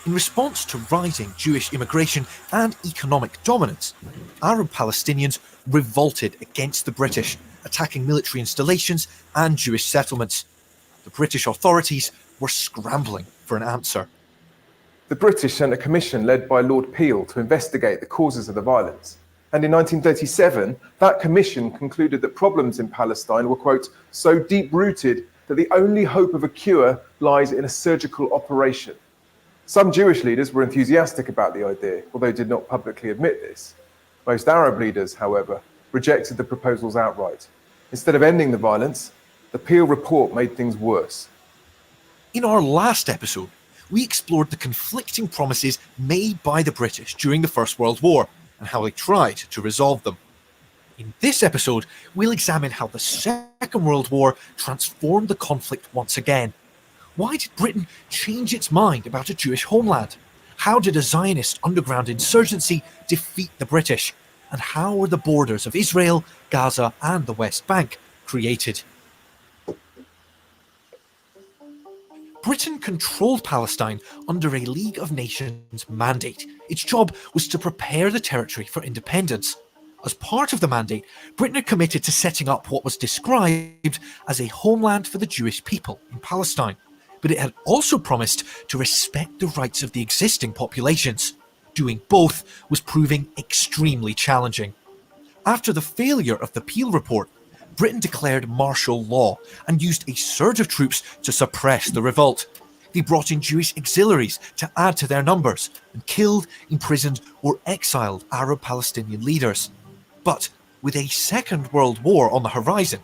Speaker 3: In response to rising Jewish immigration and economic dominance, Arab Palestinians revolted against the British, attacking military installations and Jewish settlements. The British authorities were scrambling for an answer.
Speaker 5: The British sent a commission led by Lord Peel to investigate the causes of the violence. And in 1937, that commission concluded that problems in Palestine were, quote, so deep-rooted that the only hope of a cure lies in a surgical operation. Some Jewish leaders were enthusiastic about the idea, although did not publicly admit this. Most Arab leaders, however, rejected the proposals outright. Instead of ending the violence, the Peel report made things worse.
Speaker 3: In our last episode, we explored the conflicting promises made by the British during the First World War and how they tried to resolve them. In this episode, we'll examine how the Second World War transformed the conflict once again. Why did Britain change its mind about a Jewish homeland? How did a Zionist underground insurgency defeat the British? And how were the borders of Israel, Gaza, and the West Bank created? Britain controlled Palestine under a League of Nations mandate. Its job was to prepare the territory for independence. As part of the mandate, Britain had committed to setting up what was described as a homeland for the Jewish people in Palestine. But it had also promised to respect the rights of the existing populations. Doing both was proving extremely challenging. After the failure of the Peel report, Britain declared martial law and used a surge of troops to suppress the revolt. They brought in Jewish auxiliaries to add to their numbers and killed, imprisoned, or exiled Arab Palestinian leaders. But with a Second World War on the horizon,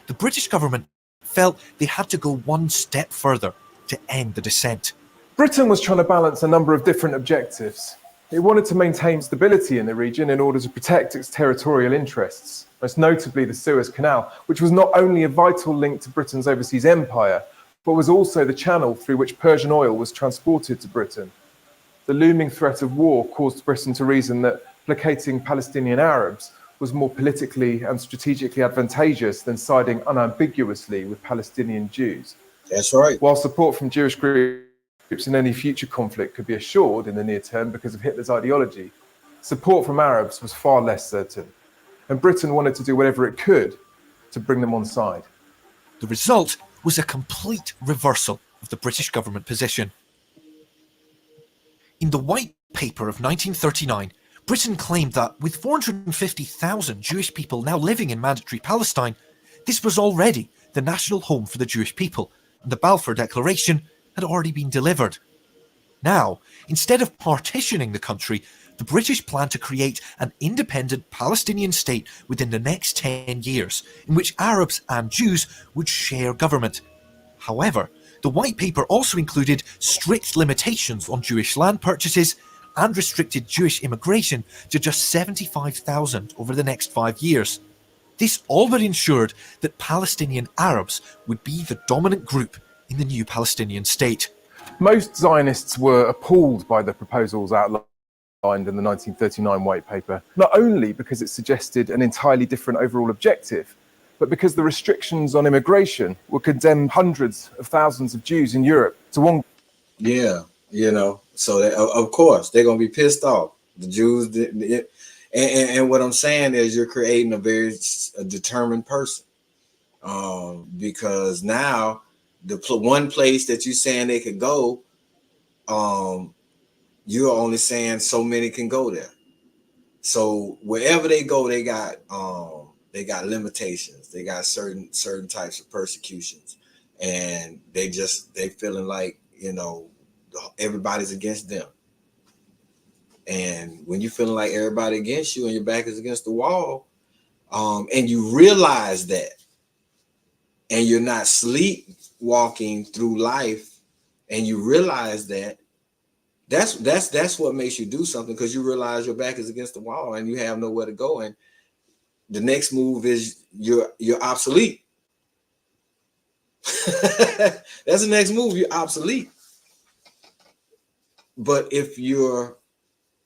Speaker 3: the British government felt they had to go one step further to end the dissent.
Speaker 5: Britain was trying to balance a number of different objectives. It wanted to maintain stability in the region in order to protect its territorial interests, most notably the Suez Canal, which was not only a vital link to Britain's overseas empire, but was also the channel through which Persian oil was transported to Britain. The looming threat of war caused Britain to reason that placating Palestinian Arabs was more politically and strategically advantageous than siding unambiguously with Palestinian Jews.
Speaker 1: That's right.
Speaker 5: While support from Jewish groups in any future conflict could be assured in the near term because of Hitler's ideology, support from Arabs was far less certain, and Britain wanted to do whatever it could to bring them on side.
Speaker 3: The result was a complete reversal of the British government position. In the White Paper of 1939, Britain claimed that with 450,000 Jewish people now living in Mandatory Palestine, this was already the national home for the Jewish people, and the Balfour Declaration had already been delivered. Now, instead of partitioning the country, the British planned to create an independent Palestinian state within the next 10 years, in which Arabs and Jews would share government. However, the White Paper also included strict limitations on Jewish land purchases and restricted Jewish immigration to just 75,000 over the next 5 years. This all but ensured that Palestinian Arabs would be the dominant group in the new Palestinian state.
Speaker 5: Most Zionists were appalled by the proposals outlined in the 1939 White Paper, not only because it suggested an entirely different overall objective, but because the restrictions on immigration would condemn hundreds of thousands of Jews in Europe to one.
Speaker 1: Yeah, so of course they're gonna be pissed off. The Jews, and what I'm saying is you're creating a very determined person, because now the one place that you're saying they could go, you're only saying so many can go there. So wherever they go, they got limitations. They got certain types of persecutions, and they feeling like everybody's against them. And when you're feeling like everybody against you and your back is against the wall, and you realize that, and you're not sleepwalking through life, and you realize that's what makes you do something, because you realize your back is against the wall and you have nowhere to go, and the next move is you're obsolete. That's the next move. You're obsolete. But if you're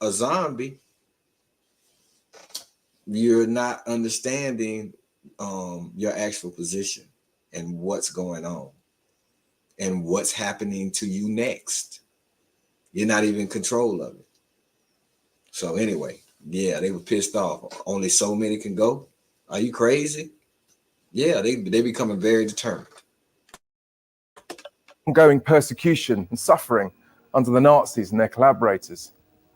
Speaker 1: a zombie, you're not understanding your actual position and what's going on and what's happening to you next. You're not even in control of it. So anyway, yeah, they were pissed off. Only so many can go. Are you crazy? Yeah, they becoming very determined.
Speaker 5: Ongoing persecution and suffering under the Nazis and their collaborators.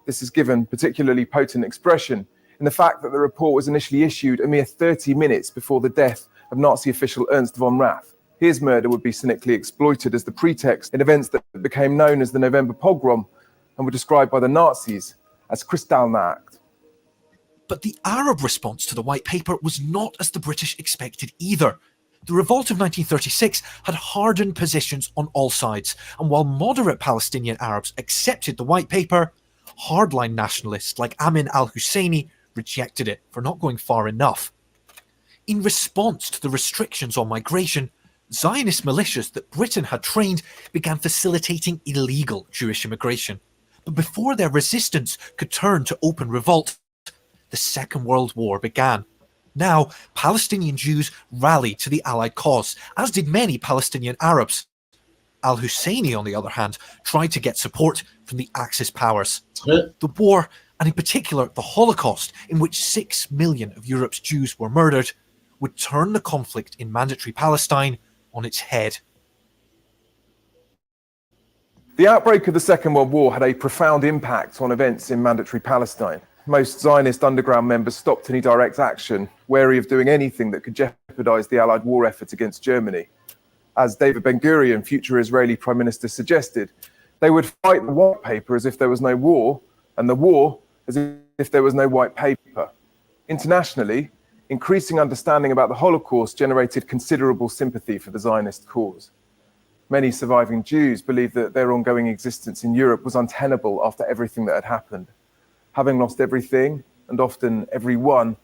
Speaker 5: This is given particularly potent expression in the fact that the report was initially issued a mere 30 minutes before the death of Nazi official Ernst von Rath. His murder would be cynically exploited as the pretext in events that became known as the November pogrom and were described by the Nazis as Kristallnacht.
Speaker 3: But the Arab response to the White Paper was not as the British expected either. The revolt of 1936 had hardened positions on all sides, and while moderate Palestinian Arabs accepted the White Paper, hardline nationalists like Amin al-Husseini rejected it for not going far enough. In response to the restrictions on migration, Zionist militias that Britain had trained began facilitating illegal Jewish immigration. But before their resistance could turn to open revolt, the Second World War began. Now, Palestinian Jews rallied to the Allied cause, as did many Palestinian Arabs. Al-Husseini, on the other hand, tried to get support from the Axis powers. The war, and in particular the Holocaust, in which 6 million of Europe's Jews were murdered, would turn the conflict in Mandatory Palestine on its head.
Speaker 5: The outbreak of the Second World War had a profound impact on events in Mandatory Palestine. Most Zionist underground members stopped any direct action, wary of doing anything that could jeopardize the Allied war effort against Germany. As David Ben-Gurion, future Israeli Prime Minister, suggested, they would fight the White Paper as if there was no war, and the war as if there was no White Paper. Internationally, increasing understanding about the Holocaust generated considerable sympathy for the Zionist cause. Many surviving Jews believed that their ongoing existence in Europe was untenable after everything that had happened. Having lost everything, and often everyone,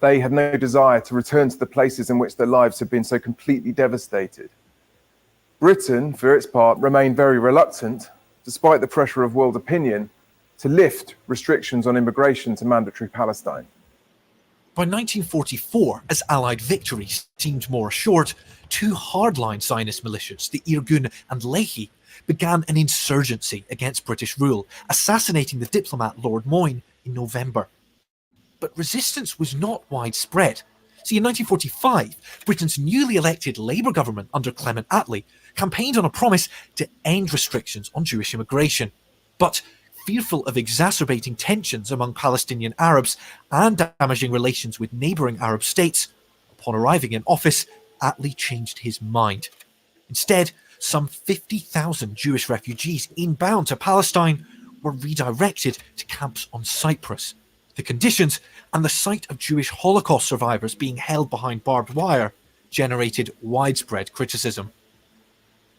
Speaker 5: they had no desire to return to the places in which their lives had been so completely devastated. Britain, for its part, remained very reluctant, despite the pressure of world opinion, to lift restrictions on immigration to Mandatory Palestine.
Speaker 3: By 1944, as Allied victory seemed more assured, two hardline Zionist militias, the Irgun and Lehi, began an insurgency against British rule, assassinating the diplomat Lord Moyne in November. But resistance was not widespread. See, in 1945, Britain's newly elected Labour government under Clement Attlee campaigned on a promise to end restrictions on Jewish immigration. But fearful of exacerbating tensions among Palestinian Arabs and damaging relations with neighbouring Arab states, upon arriving in office, Attlee changed his mind. Instead, some 50,000 Jewish refugees inbound to Palestine were redirected to camps on Cyprus. The conditions and the sight of Jewish Holocaust survivors being held behind barbed wire generated widespread criticism.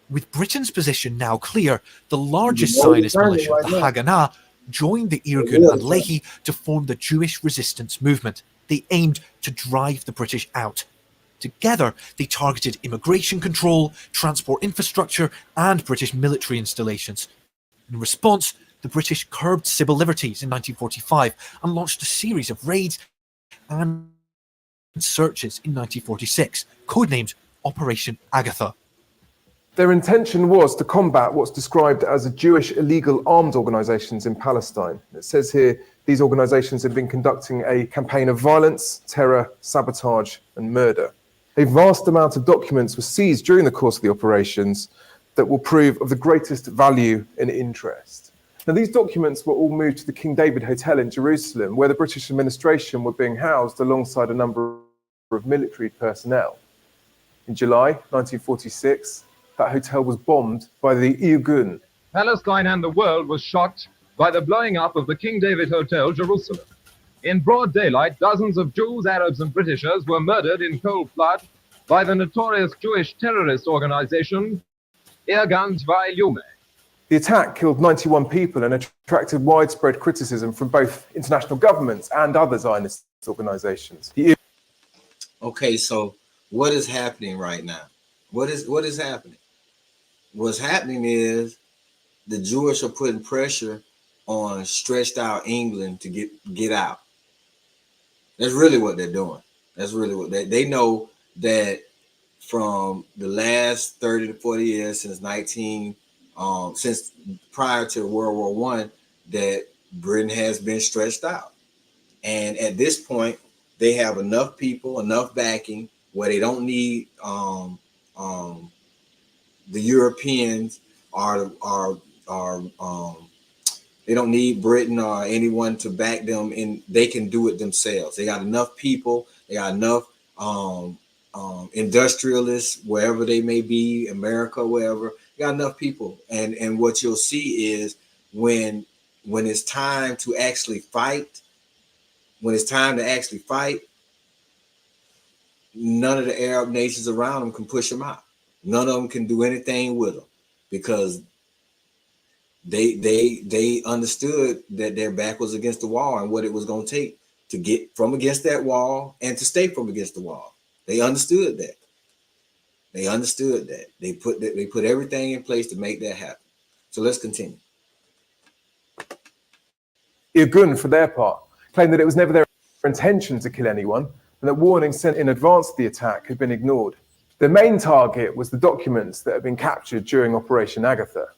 Speaker 3: With Britain's position now clear, the largest Zionist militia, the Haganah, joined the Irgun and Lehi to form the Jewish resistance movement. They aimed to drive the British out. Together, they targeted immigration control, transport infrastructure, and British military installations. In response, the British curbed civil liberties in 1945 and launched a series of raids and searches in 1946, codenamed Operation Agatha.
Speaker 5: Their intention was to combat what's described as a Jewish illegal armed organisations in Palestine. It says here these organisations have been conducting a campaign of violence, terror, sabotage and murder. A vast amount of documents were seized during the course of the operations that will prove of the greatest value and interest. Now, these documents were all moved to the King David Hotel in Jerusalem, where the British administration were being housed alongside a number of military personnel. In July 1946, that hotel was bombed by the Irgun.
Speaker 6: Palestine and the world was shocked by the blowing up of the King David Hotel, Jerusalem. In broad daylight, dozens of Jews, Arabs, and Britishers were murdered in cold blood by the notorious Jewish terrorist organization, Irgun Tzva'il.
Speaker 5: The attack killed 91 people and attracted widespread criticism from both international governments and other Zionist organizations.
Speaker 1: Okay, so what is happening right now? What is happening? What's happening is the Jewish are putting pressure on stretched out England to get out. That's really what they're doing. That's really what they know, that from the last 30 to 40 years since prior to World War I, that Britain has been stretched out. And at this point, they have enough people, enough backing where they don't need the Europeans they don't need Britain or anyone to back them, and they can do it themselves. They got enough people, they got enough industrialists, wherever they may be, America, wherever, they got enough people. And what you'll see is when it's time to actually fight, none of the Arab nations around them can push them out. None of them can do anything with them, because they understood that their back was against the wall and what it was going to take to get from against that wall and to stay from against the wall. They understood that. They put everything in place to make that happen. So let's continue.
Speaker 5: Irgun, for their part, claimed that it was never their intention to kill anyone and that warnings sent in advance of the attack had been ignored. The main target was the documents that had been captured during Operation Agatha.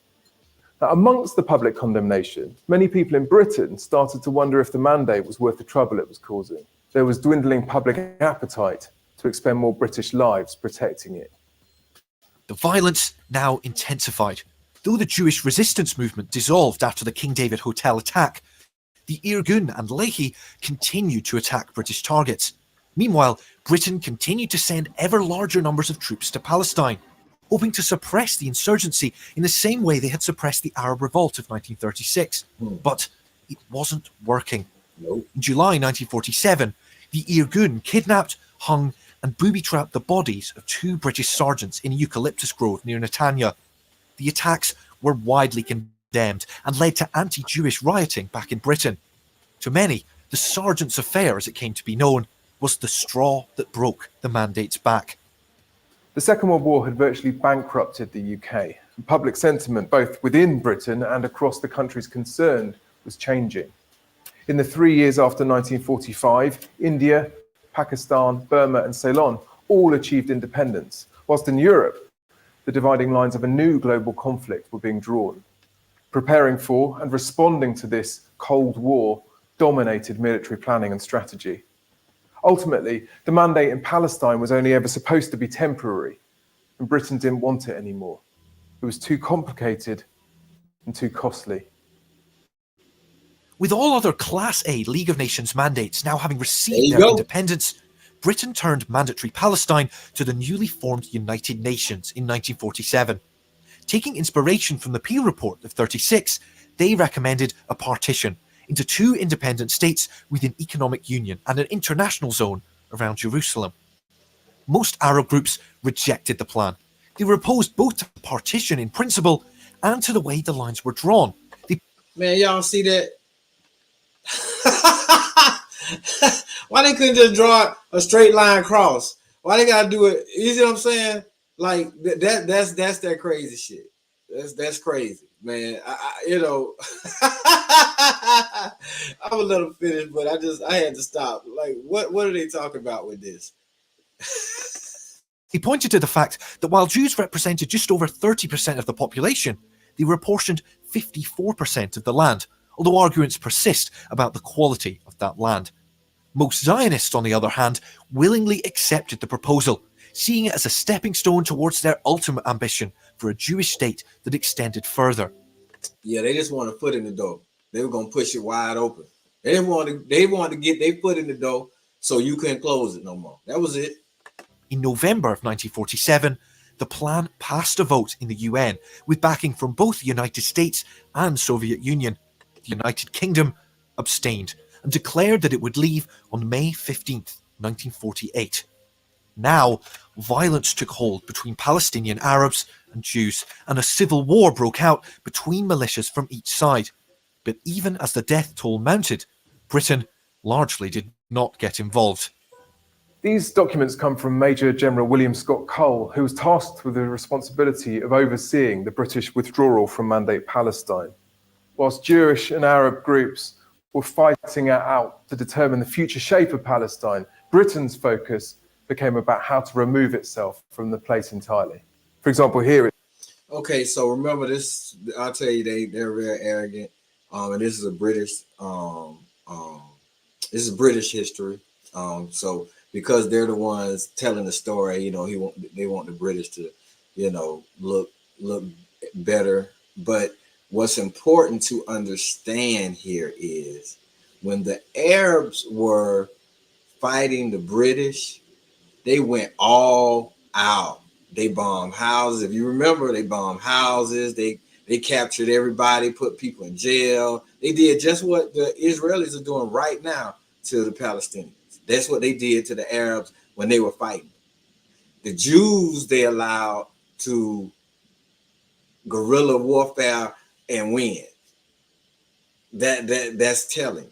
Speaker 5: Now, amongst the public condemnation, many people in Britain started to wonder if the mandate was worth the trouble it was causing. There was dwindling public appetite to expend more British lives protecting it.
Speaker 3: The violence now intensified. Though the Jewish resistance movement dissolved after the King David Hotel attack, the Irgun and Lehi continued to attack British targets. Meanwhile, Britain continued to send ever larger numbers of troops to Palestine, hoping to suppress the insurgency in the same way they had suppressed the Arab Revolt of 1936. But it wasn't working.
Speaker 1: Nope.
Speaker 3: In July 1947, the Irgun kidnapped, hung, and booby-trapped the bodies of 2 British sergeants in a eucalyptus grove near Netanya. The attacks were widely condemned and led to anti-Jewish rioting back in Britain. To many, the sergeants' affair, as it came to be known, was the straw that broke the mandate's back.
Speaker 5: The Second World War had virtually bankrupted the UK, and public sentiment, both within Britain and across the countries concerned, was changing. In the 3 years after 1945, India, Pakistan, Burma, and Ceylon all achieved independence, whilst in Europe, the dividing lines of a new global conflict were being drawn. Preparing for and responding to this Cold War dominated military planning and strategy. Ultimately, the mandate in Palestine was only ever supposed to be temporary, and Britain didn't want it anymore. It was too complicated and too costly.
Speaker 3: With all other Class A League of Nations mandates now having received their independence, Britain turned mandatory Palestine to the newly formed United Nations in 1947. Taking inspiration from the Peel Report of 36, they recommended a partition into 2 independent states with an economic union and an international zone around Jerusalem. Most Arab groups rejected the plan. They were opposed both to partition in principle and to the way the lines were drawn.
Speaker 1: Man, y'all see that? Why they couldn't just draw a straight line across? Why they gotta do it? You see what I'm saying? Like that's that crazy shit. That's crazy, man. You know, I would let them finish, but I had to stop. Like, what are they talking about with this?
Speaker 3: He pointed to the fact that while Jews represented just over 30% of the population, they were apportioned 54% of the land, although arguments persist about the quality of that land. Most Zionists, on the other hand, willingly accepted the proposal, seeing it as a stepping stone towards their ultimate ambition for a Jewish state that extended further.
Speaker 1: Yeah, they just want a foot in the door. They were gonna push it wide open. They wanted to get their foot in the door so you couldn't close it no more. That was it.
Speaker 3: In November of 1947, the plan passed a vote in the UN with backing from both the United States and Soviet Union. The United Kingdom abstained and declared that it would leave on May 15th, 1948. Now, violence took hold between Palestinian Arabs and Jews, and a civil war broke out between militias from each side. But even as the death toll mounted, Britain largely did not get involved.
Speaker 5: These documents come from Major General William Scott Cole, who was tasked with the responsibility of overseeing the British withdrawal from Mandate Palestine. Whilst Jewish and Arab groups were fighting it out to determine the future shape of Palestine, Britain's focus became about how to remove itself from the place entirely. For example, here.
Speaker 1: Okay, so remember this. I'll tell you, they're very arrogant, and this is a British. This is British history. So because they're the ones telling the story, you know, they want the British to, you know, look better. But what's important to understand here is when the Arabs were fighting the British, they went all out. They bombed houses. If you remember, they bombed houses. They captured everybody, put people in jail. They did just what the Israelis are doing right now to the Palestinians. That's what they did to the Arabs when they were fighting. The Jews, they allowed to guerrilla warfare and win. That's telling.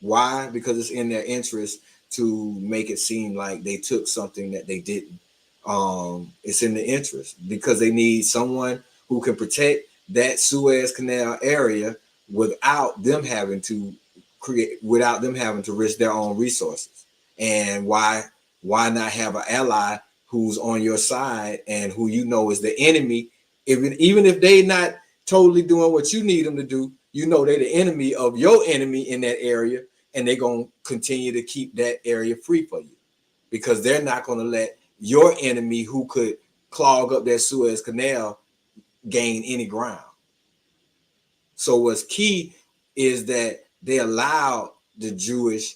Speaker 1: Why? Because it's in their interest to make it seem like they took something that they didn't. It's in the interest because they need someone who can protect that Suez Canal area without them having to risk their own resources. And why not have an ally who's on your side and who you know is the enemy, even if they're not totally doing what you need them to do, you know they're the enemy of your enemy in that area, and they're going to continue to keep that area free for you because they're not going to let your enemy who could clog up that Suez Canal gain any ground. So what's key is that they allowed the Jewish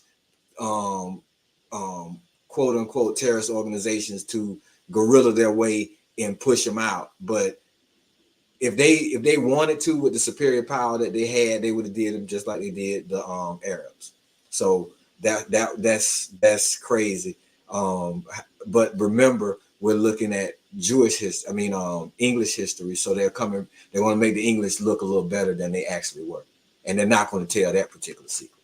Speaker 1: quote unquote terrorist organizations to guerrilla their way and push them out. But if they wanted to with the superior power that they had, they would have did them just like they did the Arabs. So that's crazy. But remember, we're looking at Jewish history. English history. So they want to make the English look a little better than they actually were, and they're not going to tell that particular secret.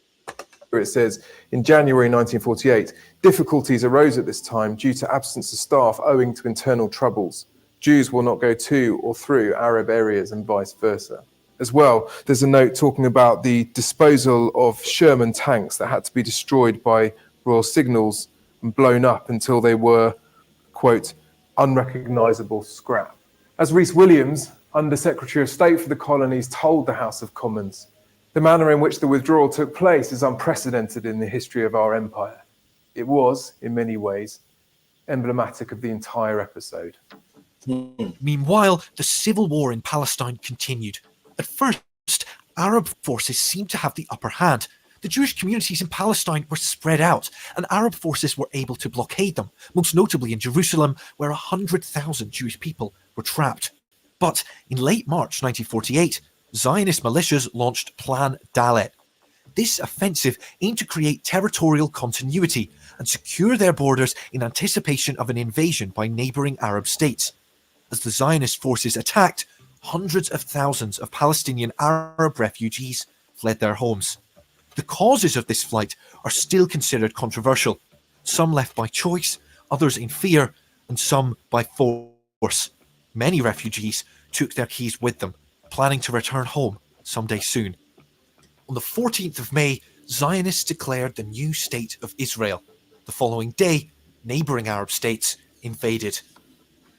Speaker 5: It says, in January 1948, difficulties arose at this time due to absence of staff owing to internal troubles. Jews will not go to or through Arab areas and vice versa. As well, there's a note talking about the disposal of Sherman tanks that had to be destroyed by Royal Signals and blown up until they were, quote, unrecognisable scrap. As Rhys Williams, Under Secretary of State for the Colonies, told the House of Commons, the manner in which the withdrawal took place is unprecedented in the history of our empire. It was, in many ways, emblematic of the entire episode.
Speaker 3: Meanwhile, the civil war in Palestine continued. At first, Arab forces seemed to have the upper hand. The Jewish communities in Palestine were spread out, and Arab forces were able to blockade them, most notably in Jerusalem, where 100,000 Jewish people were trapped. But in late March 1948, Zionist militias launched Plan Dalet. This offensive aimed to create territorial continuity and secure their borders in anticipation of an invasion by neighbouring Arab states. As the Zionist forces attacked, hundreds of thousands of Palestinian Arab refugees fled their homes. The causes of this flight are still considered controversial. Some left by choice, others in fear, and some by force. Many refugees took their keys with them, planning to return home someday soon. On the 14th of May, Zionists declared the new state of Israel. The following day, neighbouring Arab states invaded.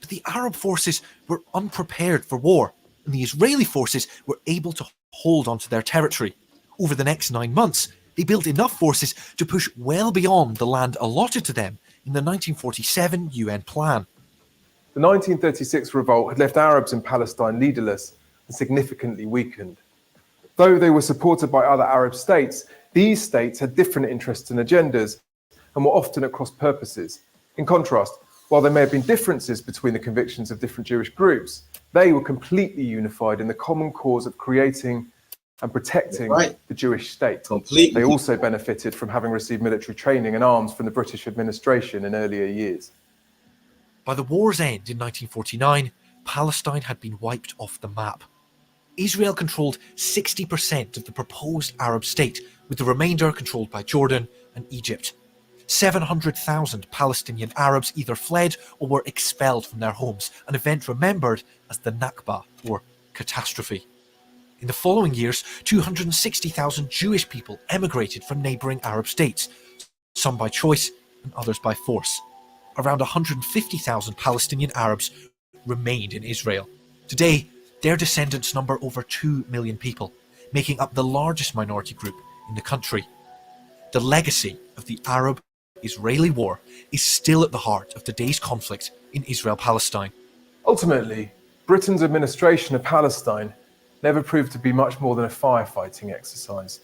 Speaker 3: But the Arab forces were unprepared for war, and the Israeli forces were able to hold onto their territory. Over the next 9 months, they built enough forces to push well beyond the land allotted to them in the 1947 UN plan.
Speaker 5: The 1936 revolt had left Arabs in Palestine leaderless and significantly weakened. Though they were supported by other Arab states, these states had different interests and agendas and were often at cross purposes. In contrast, while there may have been differences between the convictions of different Jewish groups, they were completely unified in the common cause of creating and protecting the Jewish state.
Speaker 1: Completely.
Speaker 5: They also benefited from having received military training and arms from the British administration in earlier years.
Speaker 3: By the war's end in 1949, Palestine had been wiped off the map. Israel controlled 60% of the proposed Arab state, with the remainder controlled by Jordan and Egypt. 700,000 Palestinian Arabs either fled or were expelled from their homes, an event remembered as the Nakba, or catastrophe. In the following years, 260,000 Jewish people emigrated from neighbouring Arab states, some by choice and others by force. Around 150,000 Palestinian Arabs remained in Israel. Today, their descendants number over 2 million people, making up the largest minority group in the country. The legacy of the Arab-Israeli war is still at the heart of today's conflict in Israel-Palestine.
Speaker 5: Ultimately, Britain's administration of Palestine never proved to be much more than a firefighting exercise,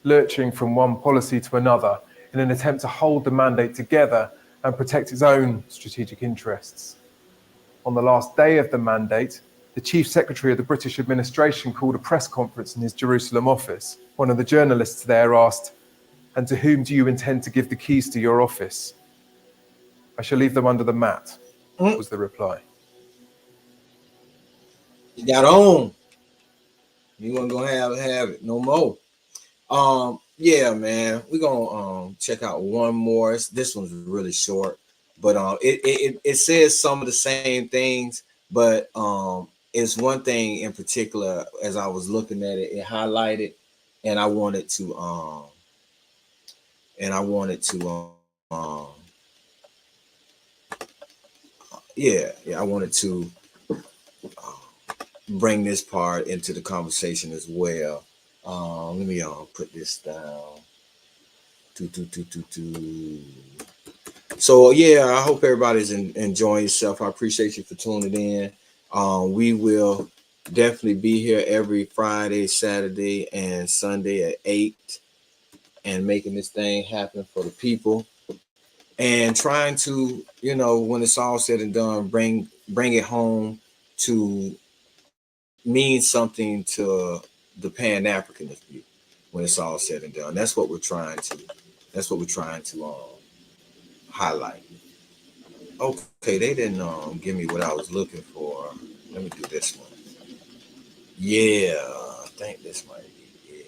Speaker 5: lurching from one policy to another in an attempt to hold the mandate together and protect its own strategic interests. On the last day of the mandate, the Chief Secretary of the British administration called a press conference in his Jerusalem office. One of the journalists there asked, "And to whom do you intend to give the keys to your office?" "I shall leave them under the mat," was the reply.
Speaker 1: You got on. You weren't gonna have it no more. Yeah, man. We're gonna check out one more. This one's really short, but it says some of the same things, but it's one thing in particular. As I was looking at it, it highlighted, and I wanted to I wanted to bring this part into the conversation as well. Let me put this down. So yeah, I hope everybody's enjoying yourself. I appreciate you for tuning in. We will definitely be here every Friday, Saturday, and Sunday at 8, and making this thing happen for the people, and trying to, when it's all said and done, bring it home to mean something to the Pan-Africanist view when it's all said and done. That's what we're trying to highlight. Okay, they didn't give me what I was looking for. Let me do this one. Yeah, I think this might be it.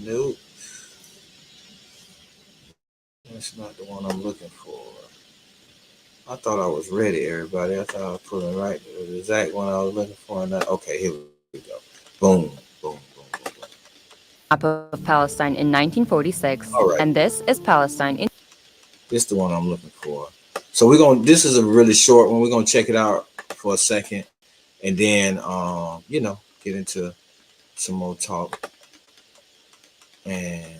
Speaker 1: Nope. That's not the one I'm looking for. I thought I was ready, everybody. I thought I was putting right the exact one I was looking for. Okay, here we go. Boom, boom, boom, boom, boom.
Speaker 7: Map of Palestine in 1946,
Speaker 1: All right.
Speaker 7: and this is Palestine in.
Speaker 1: This is the one I'm looking for. So this is a really short one. We're gonna check it out for a second, and then get into some more talk. And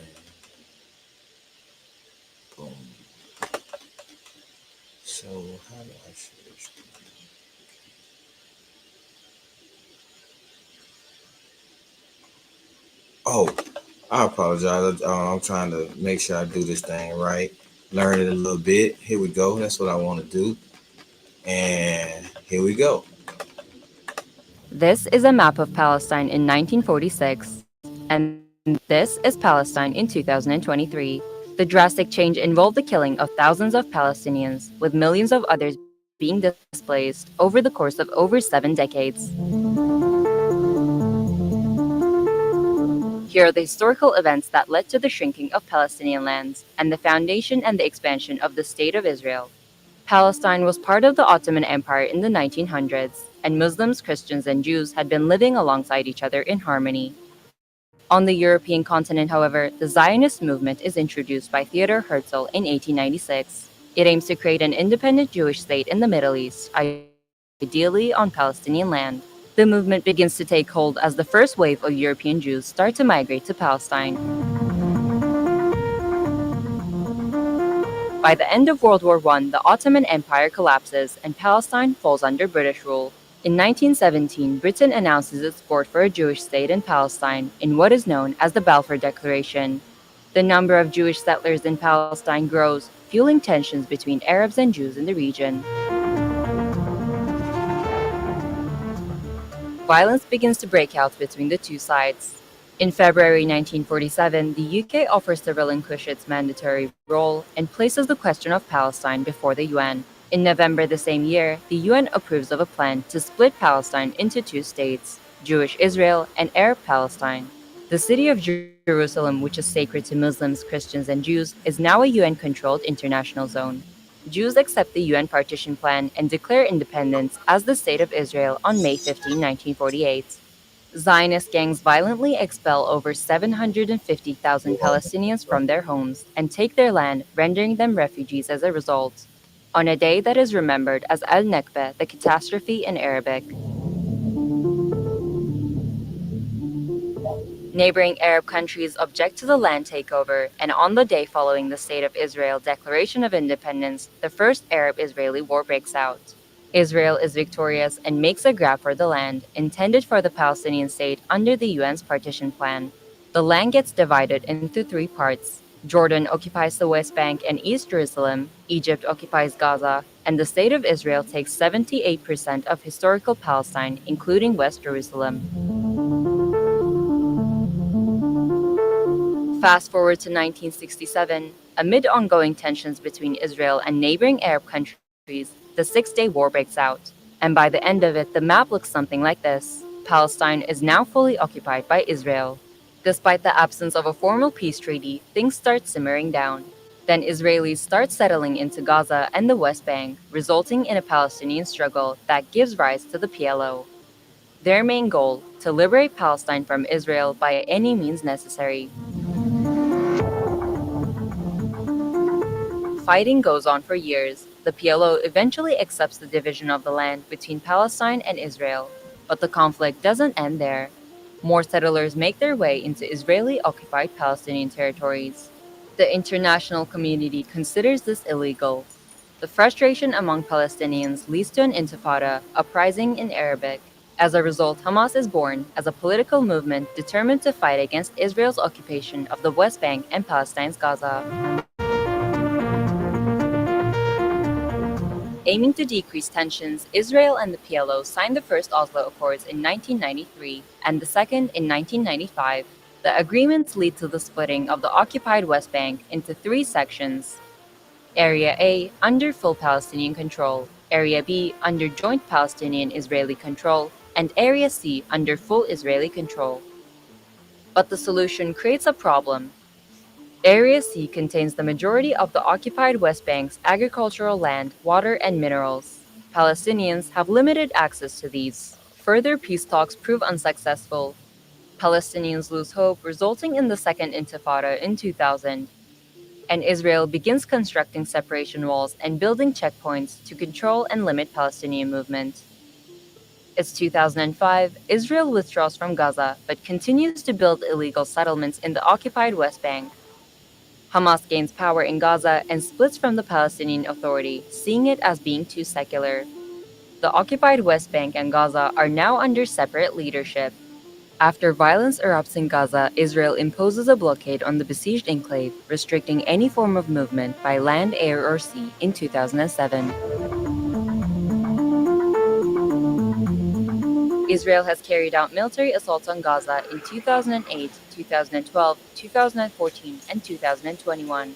Speaker 1: boom. So how do I share this? Oh, I apologize. I'm trying to make sure I do this thing right. Learn it a little bit. Here we go. That's what I want to do. And here we go.
Speaker 7: This is a map of Palestine in 1946, and this is Palestine in 2023. The drastic change involved the killing of thousands of Palestinians, with millions of others being displaced over the course of over 7 decades. Here are the historical events that led to the shrinking of Palestinian lands and the foundation and the expansion of the State of Israel. Palestine was part of the Ottoman Empire in the 1900s, and Muslims, Christians, and Jews had been living alongside each other in harmony. On the European continent, however, the Zionist movement is introduced by Theodor Herzl in 1896. It aims to create an independent Jewish state in the Middle East, ideally on Palestinian land. The movement begins to take hold as the first wave of European Jews start to migrate to Palestine. By the end of World War I, the Ottoman Empire collapses and Palestine falls under British rule. In 1917, Britain announces its support for a Jewish state in Palestine in what is known as the Balfour Declaration. The number of Jewish settlers in Palestine grows, fueling tensions between Arabs and Jews in the region. Violence begins to break out between the two sides. In February 1947, the UK offers to relinquish its mandatory role and places the question of Palestine before the UN. In November the same year, the UN approves of a plan to split Palestine into two states, Jewish Israel and Arab Palestine. The city of Jerusalem, which is sacred to Muslims, Christians, and Jews, is now a UN-controlled international zone. Jews accept the UN partition plan and declare independence as the State of Israel on May 15, 1948. Zionist gangs violently expel over 750,000 Palestinians from their homes and take their land, rendering them refugees as a result. On a day that is remembered as Al-Nakba, the catastrophe in Arabic. Neighboring Arab countries object to the land takeover, and on the day following the State of Israel Declaration of Independence, the first Arab-Israeli war breaks out. Israel is victorious and makes a grab for the land intended for the Palestinian state under the UN's partition plan. The land gets divided into three parts. Jordan occupies the West Bank and East Jerusalem, Egypt occupies Gaza, and the State of Israel takes 78% of historical Palestine, including West Jerusalem. Fast forward to 1967, amid ongoing tensions between Israel and neighboring Arab countries, the Six-Day War breaks out. And by the end of it, the map looks something like this. Palestine is now fully occupied by Israel. Despite the absence of a formal peace treaty, things start simmering down. Then Israelis start settling into Gaza and the West Bank, resulting in a Palestinian struggle that gives rise to the PLO. Their main goal, to liberate Palestine from Israel by any means necessary. Fighting goes on for years. The PLO eventually accepts the division of the land between Palestine and Israel, but the conflict doesn't end there. More settlers make their way into Israeli-occupied Palestinian territories. The international community considers this illegal. The frustration among Palestinians leads to an intifada, uprising in Arabic. As a result, Hamas is born as a political movement determined to fight against Israel's occupation of the West Bank and Palestine's Gaza. Aiming to decrease tensions, Israel and the PLO signed the first Oslo Accords in 1993 and the second in 1995. The agreements lead to the splitting of the occupied West Bank into three sections. Area A, under full Palestinian control, Area B, under joint Palestinian-Israeli control, and Area C, under full Israeli control. But the solution creates a problem. Area C contains the majority of the occupied West Bank's agricultural land, water, and minerals. Palestinians have limited access to these. Further peace talks prove unsuccessful. Palestinians lose hope, resulting in the Second Intifada in 2000. And Israel begins constructing separation walls and building checkpoints to control and limit Palestinian movement. It's 2005, Israel withdraws from Gaza but continues to build illegal settlements in the occupied West Bank. Hamas gains power in Gaza and splits from the Palestinian Authority, seeing it as being too secular. The occupied West Bank and Gaza are now under separate leadership. After violence erupts in Gaza, Israel imposes a blockade on the besieged enclave, restricting any form of movement by land, air, or sea in 2007. Israel has carried out military assaults on Gaza in 2008, 2012, 2014, and 2021.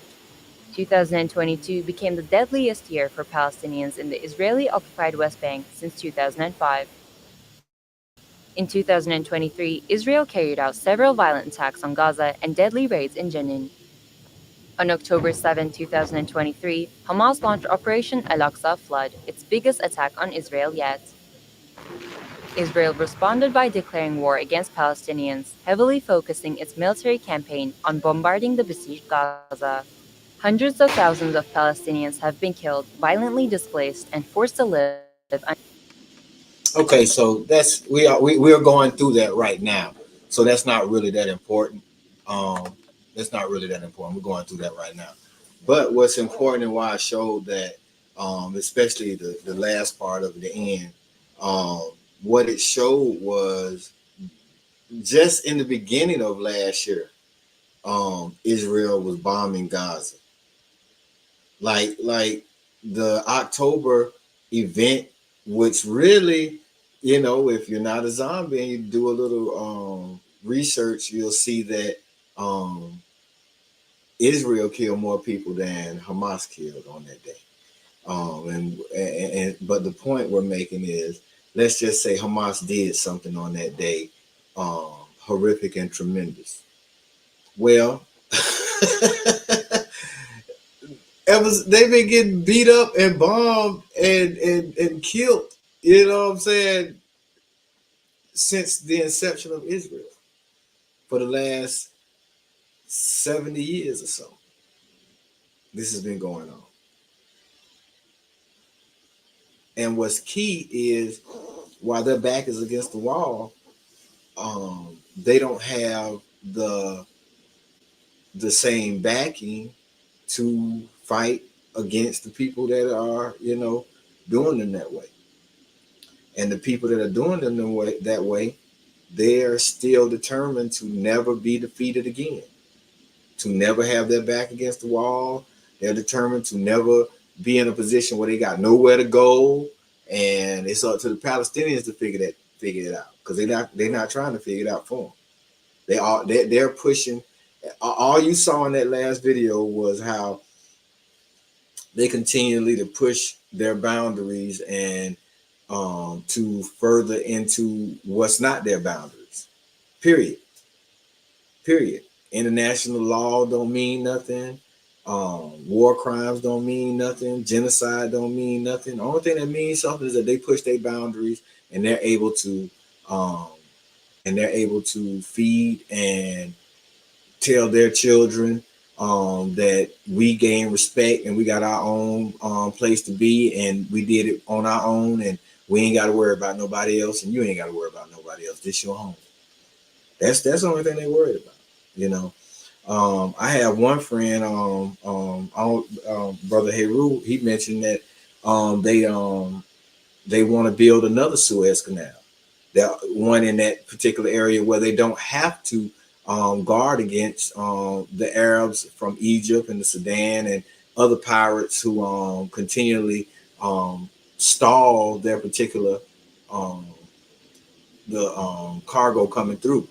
Speaker 7: 2022 became the deadliest year for Palestinians in the Israeli-occupied West Bank since 2005. In 2023, Israel carried out several violent attacks on Gaza and deadly raids in Jenin. On October 7, 2023, Hamas launched Operation Al-Aqsa Flood, its biggest attack on Israel yet. Israel responded by declaring war against Palestinians, heavily focusing its military campaign on bombarding the besieged Gaza. Hundreds of thousands of Palestinians have been killed, violently displaced, and forced to live.
Speaker 1: Okay, so that's we are going through that right now. So that's not really that important. Um, that's not really that important. We're going through that right now. But what's important and why I showed that, especially the last part of the end, what it showed was just in the beginning of last year, Israel was bombing Gaza. Like the October event, which really, if you're not a zombie and you do a little research, you'll see that um, Israel killed more people than Hamas killed on that day. But the point we're making is, let's just say Hamas did something on that day, horrific and tremendous. Well, they've been getting beat up and bombed and killed, you know what I'm saying, since the inception of Israel for the last 70 years or so. This has been going on. And what's key is, while their back is against the wall, they don't have the same backing to fight against the people that are, doing them that way. And the people that are doing them that way, they're still determined to never be defeated again, to never have their back against the wall. They're determined to never be in a position where they got nowhere to go, and it's up to the Palestinians to figure it out, because they're not trying to figure it out for them. They're pushing. All you saw in that last video was how they continually to push their boundaries and to further into what's not their boundaries. Period. International law don't mean nothing. War crimes don't mean nothing. Genocide don't mean nothing. The only thing that means something is that they push their boundaries, and they're able to feed and tell their children that we gain respect and we got our own place to be, and we did it on our own, and we ain't got to worry about nobody else, and you ain't got to worry about nobody else. This your home. That's the only thing they worried about. I have one friend, Brother Heru. He mentioned that they want to build another Suez Canal, that one in that particular area where they don't have to guard against the Arabs from Egypt and the Sudan and other pirates who continually stall their particular cargo coming through.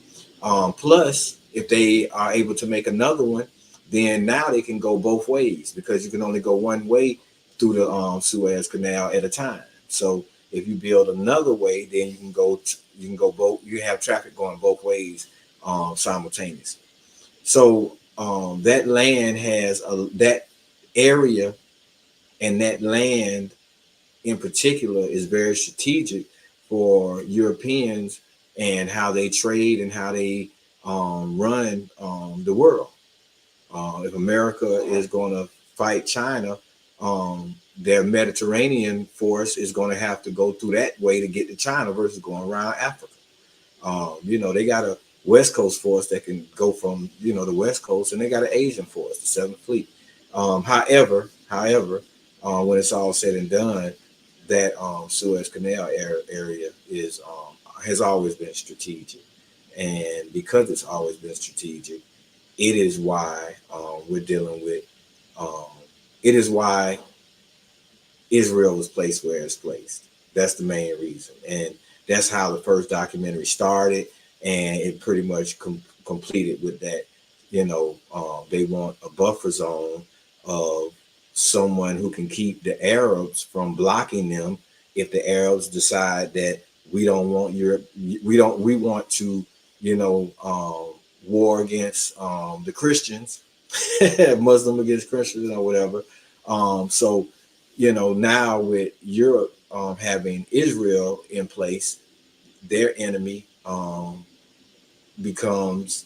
Speaker 1: Plus, if they are able to make another one, then now they can go both ways, because you can only go one way through the Suez Canal at a time. So if you build another way, then you can go both. You have traffic going both ways simultaneously. So that land has that area, and that land in particular is very strategic for Europeans and how they trade and how they run the world. If America is going to fight China, their Mediterranean force is going to have to go through that way to get to China versus going around Africa. They got a West Coast force that can go from, the West Coast, and they got an Asian force, the Seventh Fleet. However, when it's all said and done, that Suez Canal area has always been strategic, and because it's always been strategic, it is why we're dealing with. It is why Israel was placed where it's placed. That's the main reason, and that's how the first documentary started, and it pretty much completed with that. They want a buffer zone of someone who can keep the Arabs from blocking them if the Arabs decide that we don't want Europe, we want to, war against the Christians, Muslim against Christians or whatever. So, now with Europe having Israel in place, their enemy becomes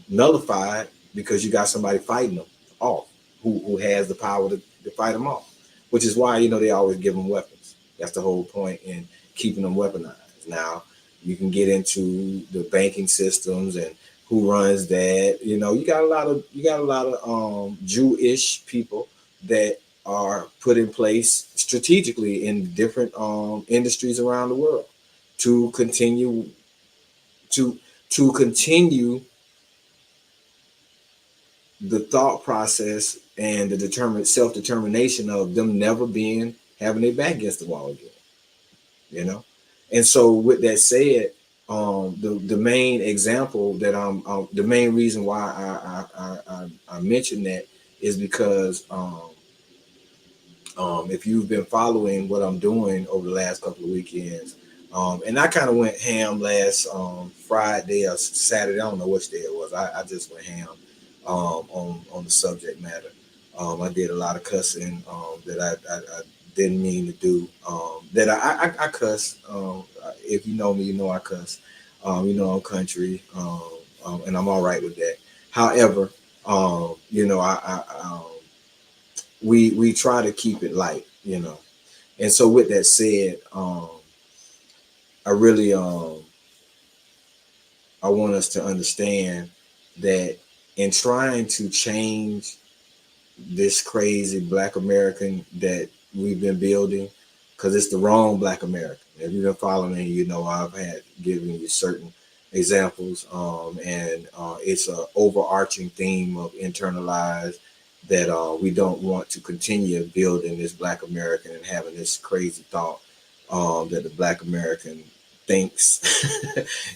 Speaker 1: nullified because you got somebody fighting them off who has the power to fight them off, which is why, they always give them weapons. That's the whole point in keeping them weaponized. Now, you can get into the banking systems and who runs that. You got a lot of Jewish people that are put in place strategically in different industries around the world to continue to continue the thought process and the self-determination of them never having their back against the wall again. And so with that said, the main example that the main reason why I mentioned that is because if you've been following what I'm doing over the last couple of weekends, and I kind of went ham last Friday or Saturday. I don't know which day it was. I just went ham on the subject matter. I did a lot of cussing that I didn't mean to do. That I cuss. If you know me, you know I cuss. I'm country, and I'm all right with that. However, we try to keep it light, And so with that said, I really I want us to understand that in trying to change this crazy Black American that we've been building, because it's the wrong Black American. If you've been following me, I've had given you certain examples, and it's an overarching theme of Nternalize, that we don't want to continue building this Black American and having this crazy thought that the Black American thinks.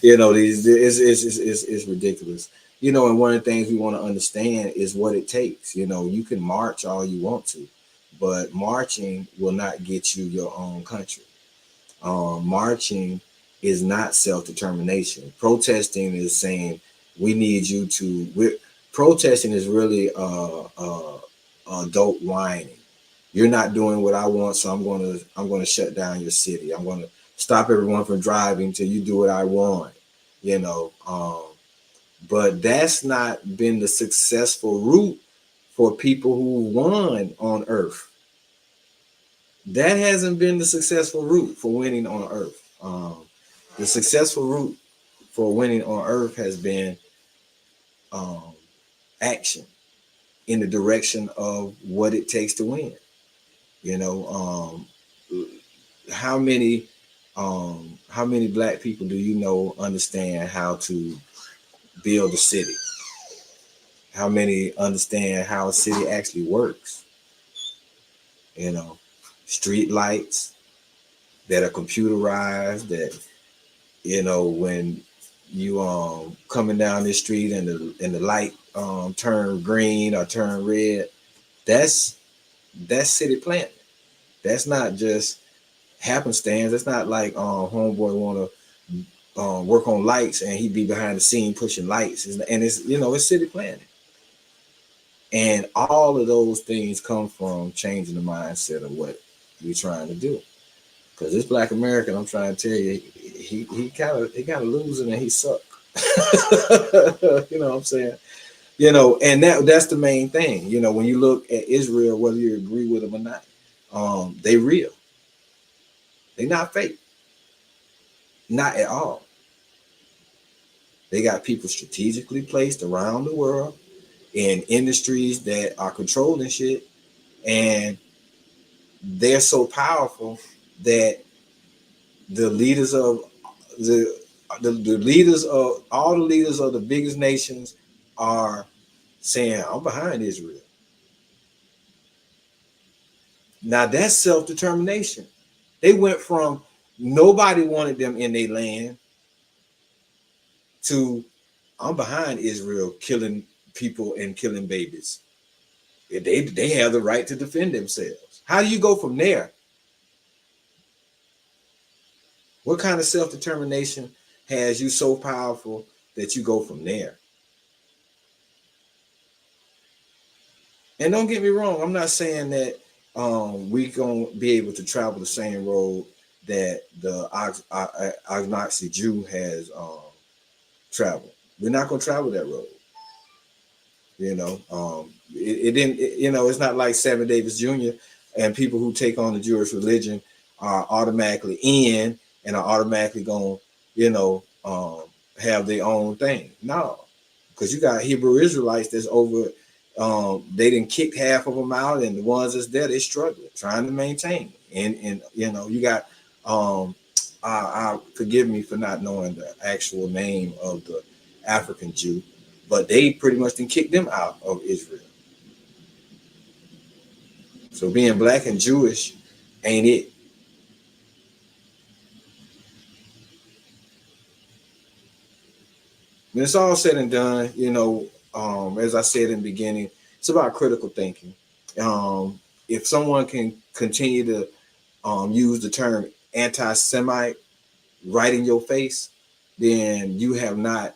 Speaker 1: It's ridiculous. And one of the things we want to understand is what it takes. You can march all you want to, but marching will not get you your own country. Marching is not self-determination. Protesting is saying we need you to. Protesting is really adult whining. You're not doing what I want, so I'm going to shut down your city. I'm going to stop everyone from driving till you do what I want. But that's not been the successful route for people who won on Earth. That hasn't been the successful route for winning on Earth. The successful route for winning on Earth has been action in the direction of what it takes to win. How many Black people do you know understand how to build a city? How many understand how a city actually works? Street lights that are computerized, that when you coming down this street and the light turn green or turn red, that's city planning. That's not just happenstance. It's not like homeboy want to work on lights and he be behind the scene pushing lights, and it's city planning. And all of those things come from changing the mindset of what you're trying to do. Because this Black American, I'm trying to tell you, he kind of losing and he suck. You know what I'm saying? And that's the main thing. When you look at Israel, whether you agree with them or not, they real. They not fake. Not at all. They got people strategically placed around the world in industries that are controlling shit, and they're so powerful that the leaders of the leaders of all the leaders of the biggest nations are saying, I'm behind Israel. Now that's self-determination. They went from nobody wanted them in their land to I'm behind Israel killing people and killing babies. They have the right to defend themselves. How do you go from there? What kind of self-determination has you so powerful that you go from there? And don't get me wrong, I'm not saying that we gonna be able to travel the same road that the Nazi Jew has traveled. We're not gonna travel that road. You know, it didn't. You know, it's not like Sammy Davis Jr. and people who take on the Jewish religion are automatically in and are automatically gonna, you know, have their own thing. No, because you got Hebrew Israelites that's over. They didn't kick half of them out, and the ones that's there, they struggling, trying to maintain. And you know, you got forgive me for not knowing the actual name of the African Jew, but they pretty much didn't kick them out of Israel. So being black and Jewish ain't it. When it's all said and done, you know, as I said in the beginning, it's about critical thinking. If someone can continue to use the term anti-Semite right in your face, then you have not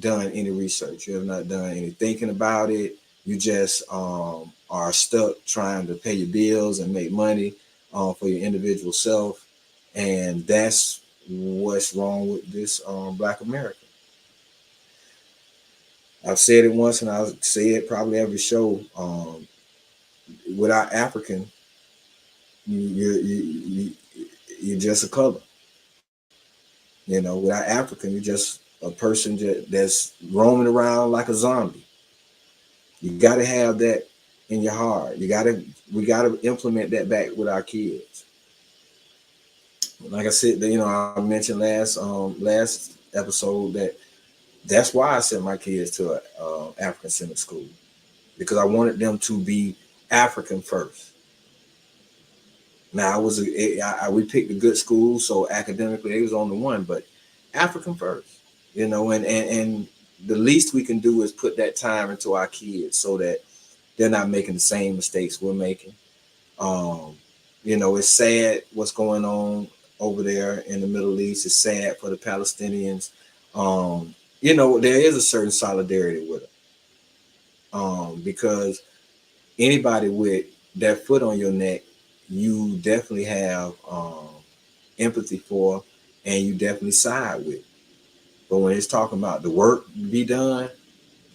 Speaker 1: done any research. You have not done any thinking about it. You just are stuck trying to pay your bills and make money for your individual self. And that's what's wrong with this Black America. I've said it once and I'll say it probably every show. Without African, you're just a color. You know, without African, you're just a person that's roaming around like a zombie. You got to have that in your heart. We got to implement that back with our kids. Like I said, you know, I mentioned last episode that's why I sent my kids to a African Centered school, because I wanted them to be African first. Now we picked a good school, so academically they was on the one, but African first, you know, and the least we can do is put that time into our kids so that they're not making the same mistakes we're making. You know, it's sad what's going on over there in the Middle East. It's sad for the Palestinians. You know, there is a certain solidarity with them, because anybody with that foot on your neck, you definitely have empathy for, and you definitely side with. But when it's talking about the work to be done,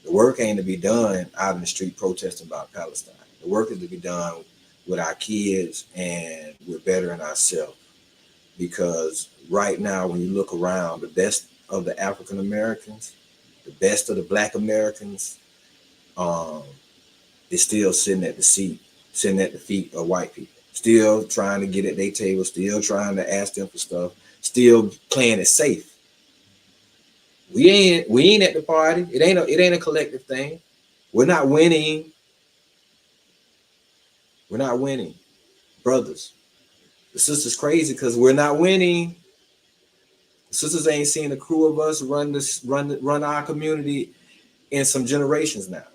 Speaker 1: the work ain't to be done out in the street protesting about Palestine. The work is to be done with our kids and we're bettering ourselves. Because right now, when you look around, the best of the African Americans, the best of the Black Americans, is still sitting at the feet of white people. Still trying to get at their table, still trying to ask them for stuff, still playing it safe. We ain't at the party. It ain't a collective thing. We're not winning. We're not winning, brothers. The sisters crazy because we're not winning. The sisters ain't seen a crew of us run our community in some generations now.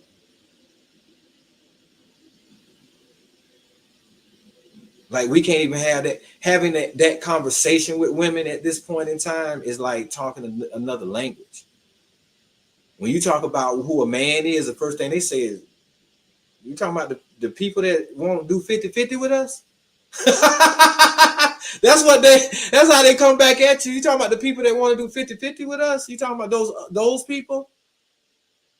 Speaker 1: Like we can't even have that. Having that conversation with women at this point in time is like talking another language. When you talk about who a man is, the first thing they say is, you talking about the people that won't do 50-50 with us? That's how they come back at you. You talking about the people that want to do 50-50 with us? You talking about those people?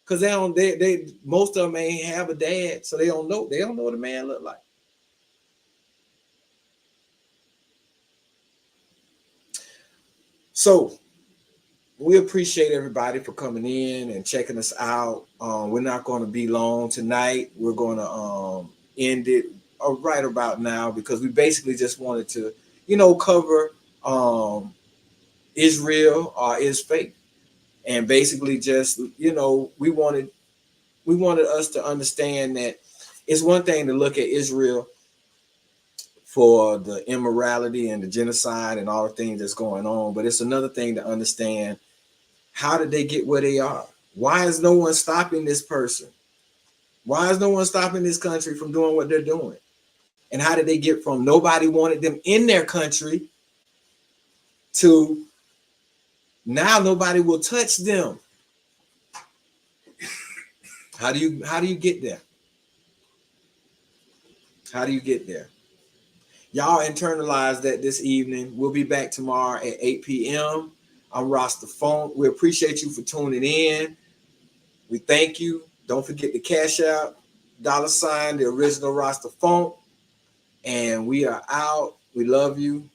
Speaker 1: Because they most of them ain't have a dad, so they don't know what a man look like. So we appreciate everybody for coming in and checking us out. We're not going to be long tonight. We're going to end it right about now because we basically just wanted to, you know, cover Israel or is fake, and basically just, you know, we wanted us to understand that it's one thing to look at Israel for the immorality and the genocide and all the things that's going on, but it's another thing to understand, how did they get where they are? Why is no one stopping this person? Why is no one stopping this country from doing what they're doing? And how did they get from nobody wanted them in their country to now nobody will touch them? How do you get there? How do you get there? Y'all internalize that this evening. We'll be back tomorrow at 8 p.m. I'm Rastafunk. We appreciate you for tuning in. We thank you. Don't forget to cash out $, the original Rastafunk. And we are out. We love you.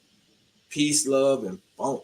Speaker 1: Peace, love, and funk.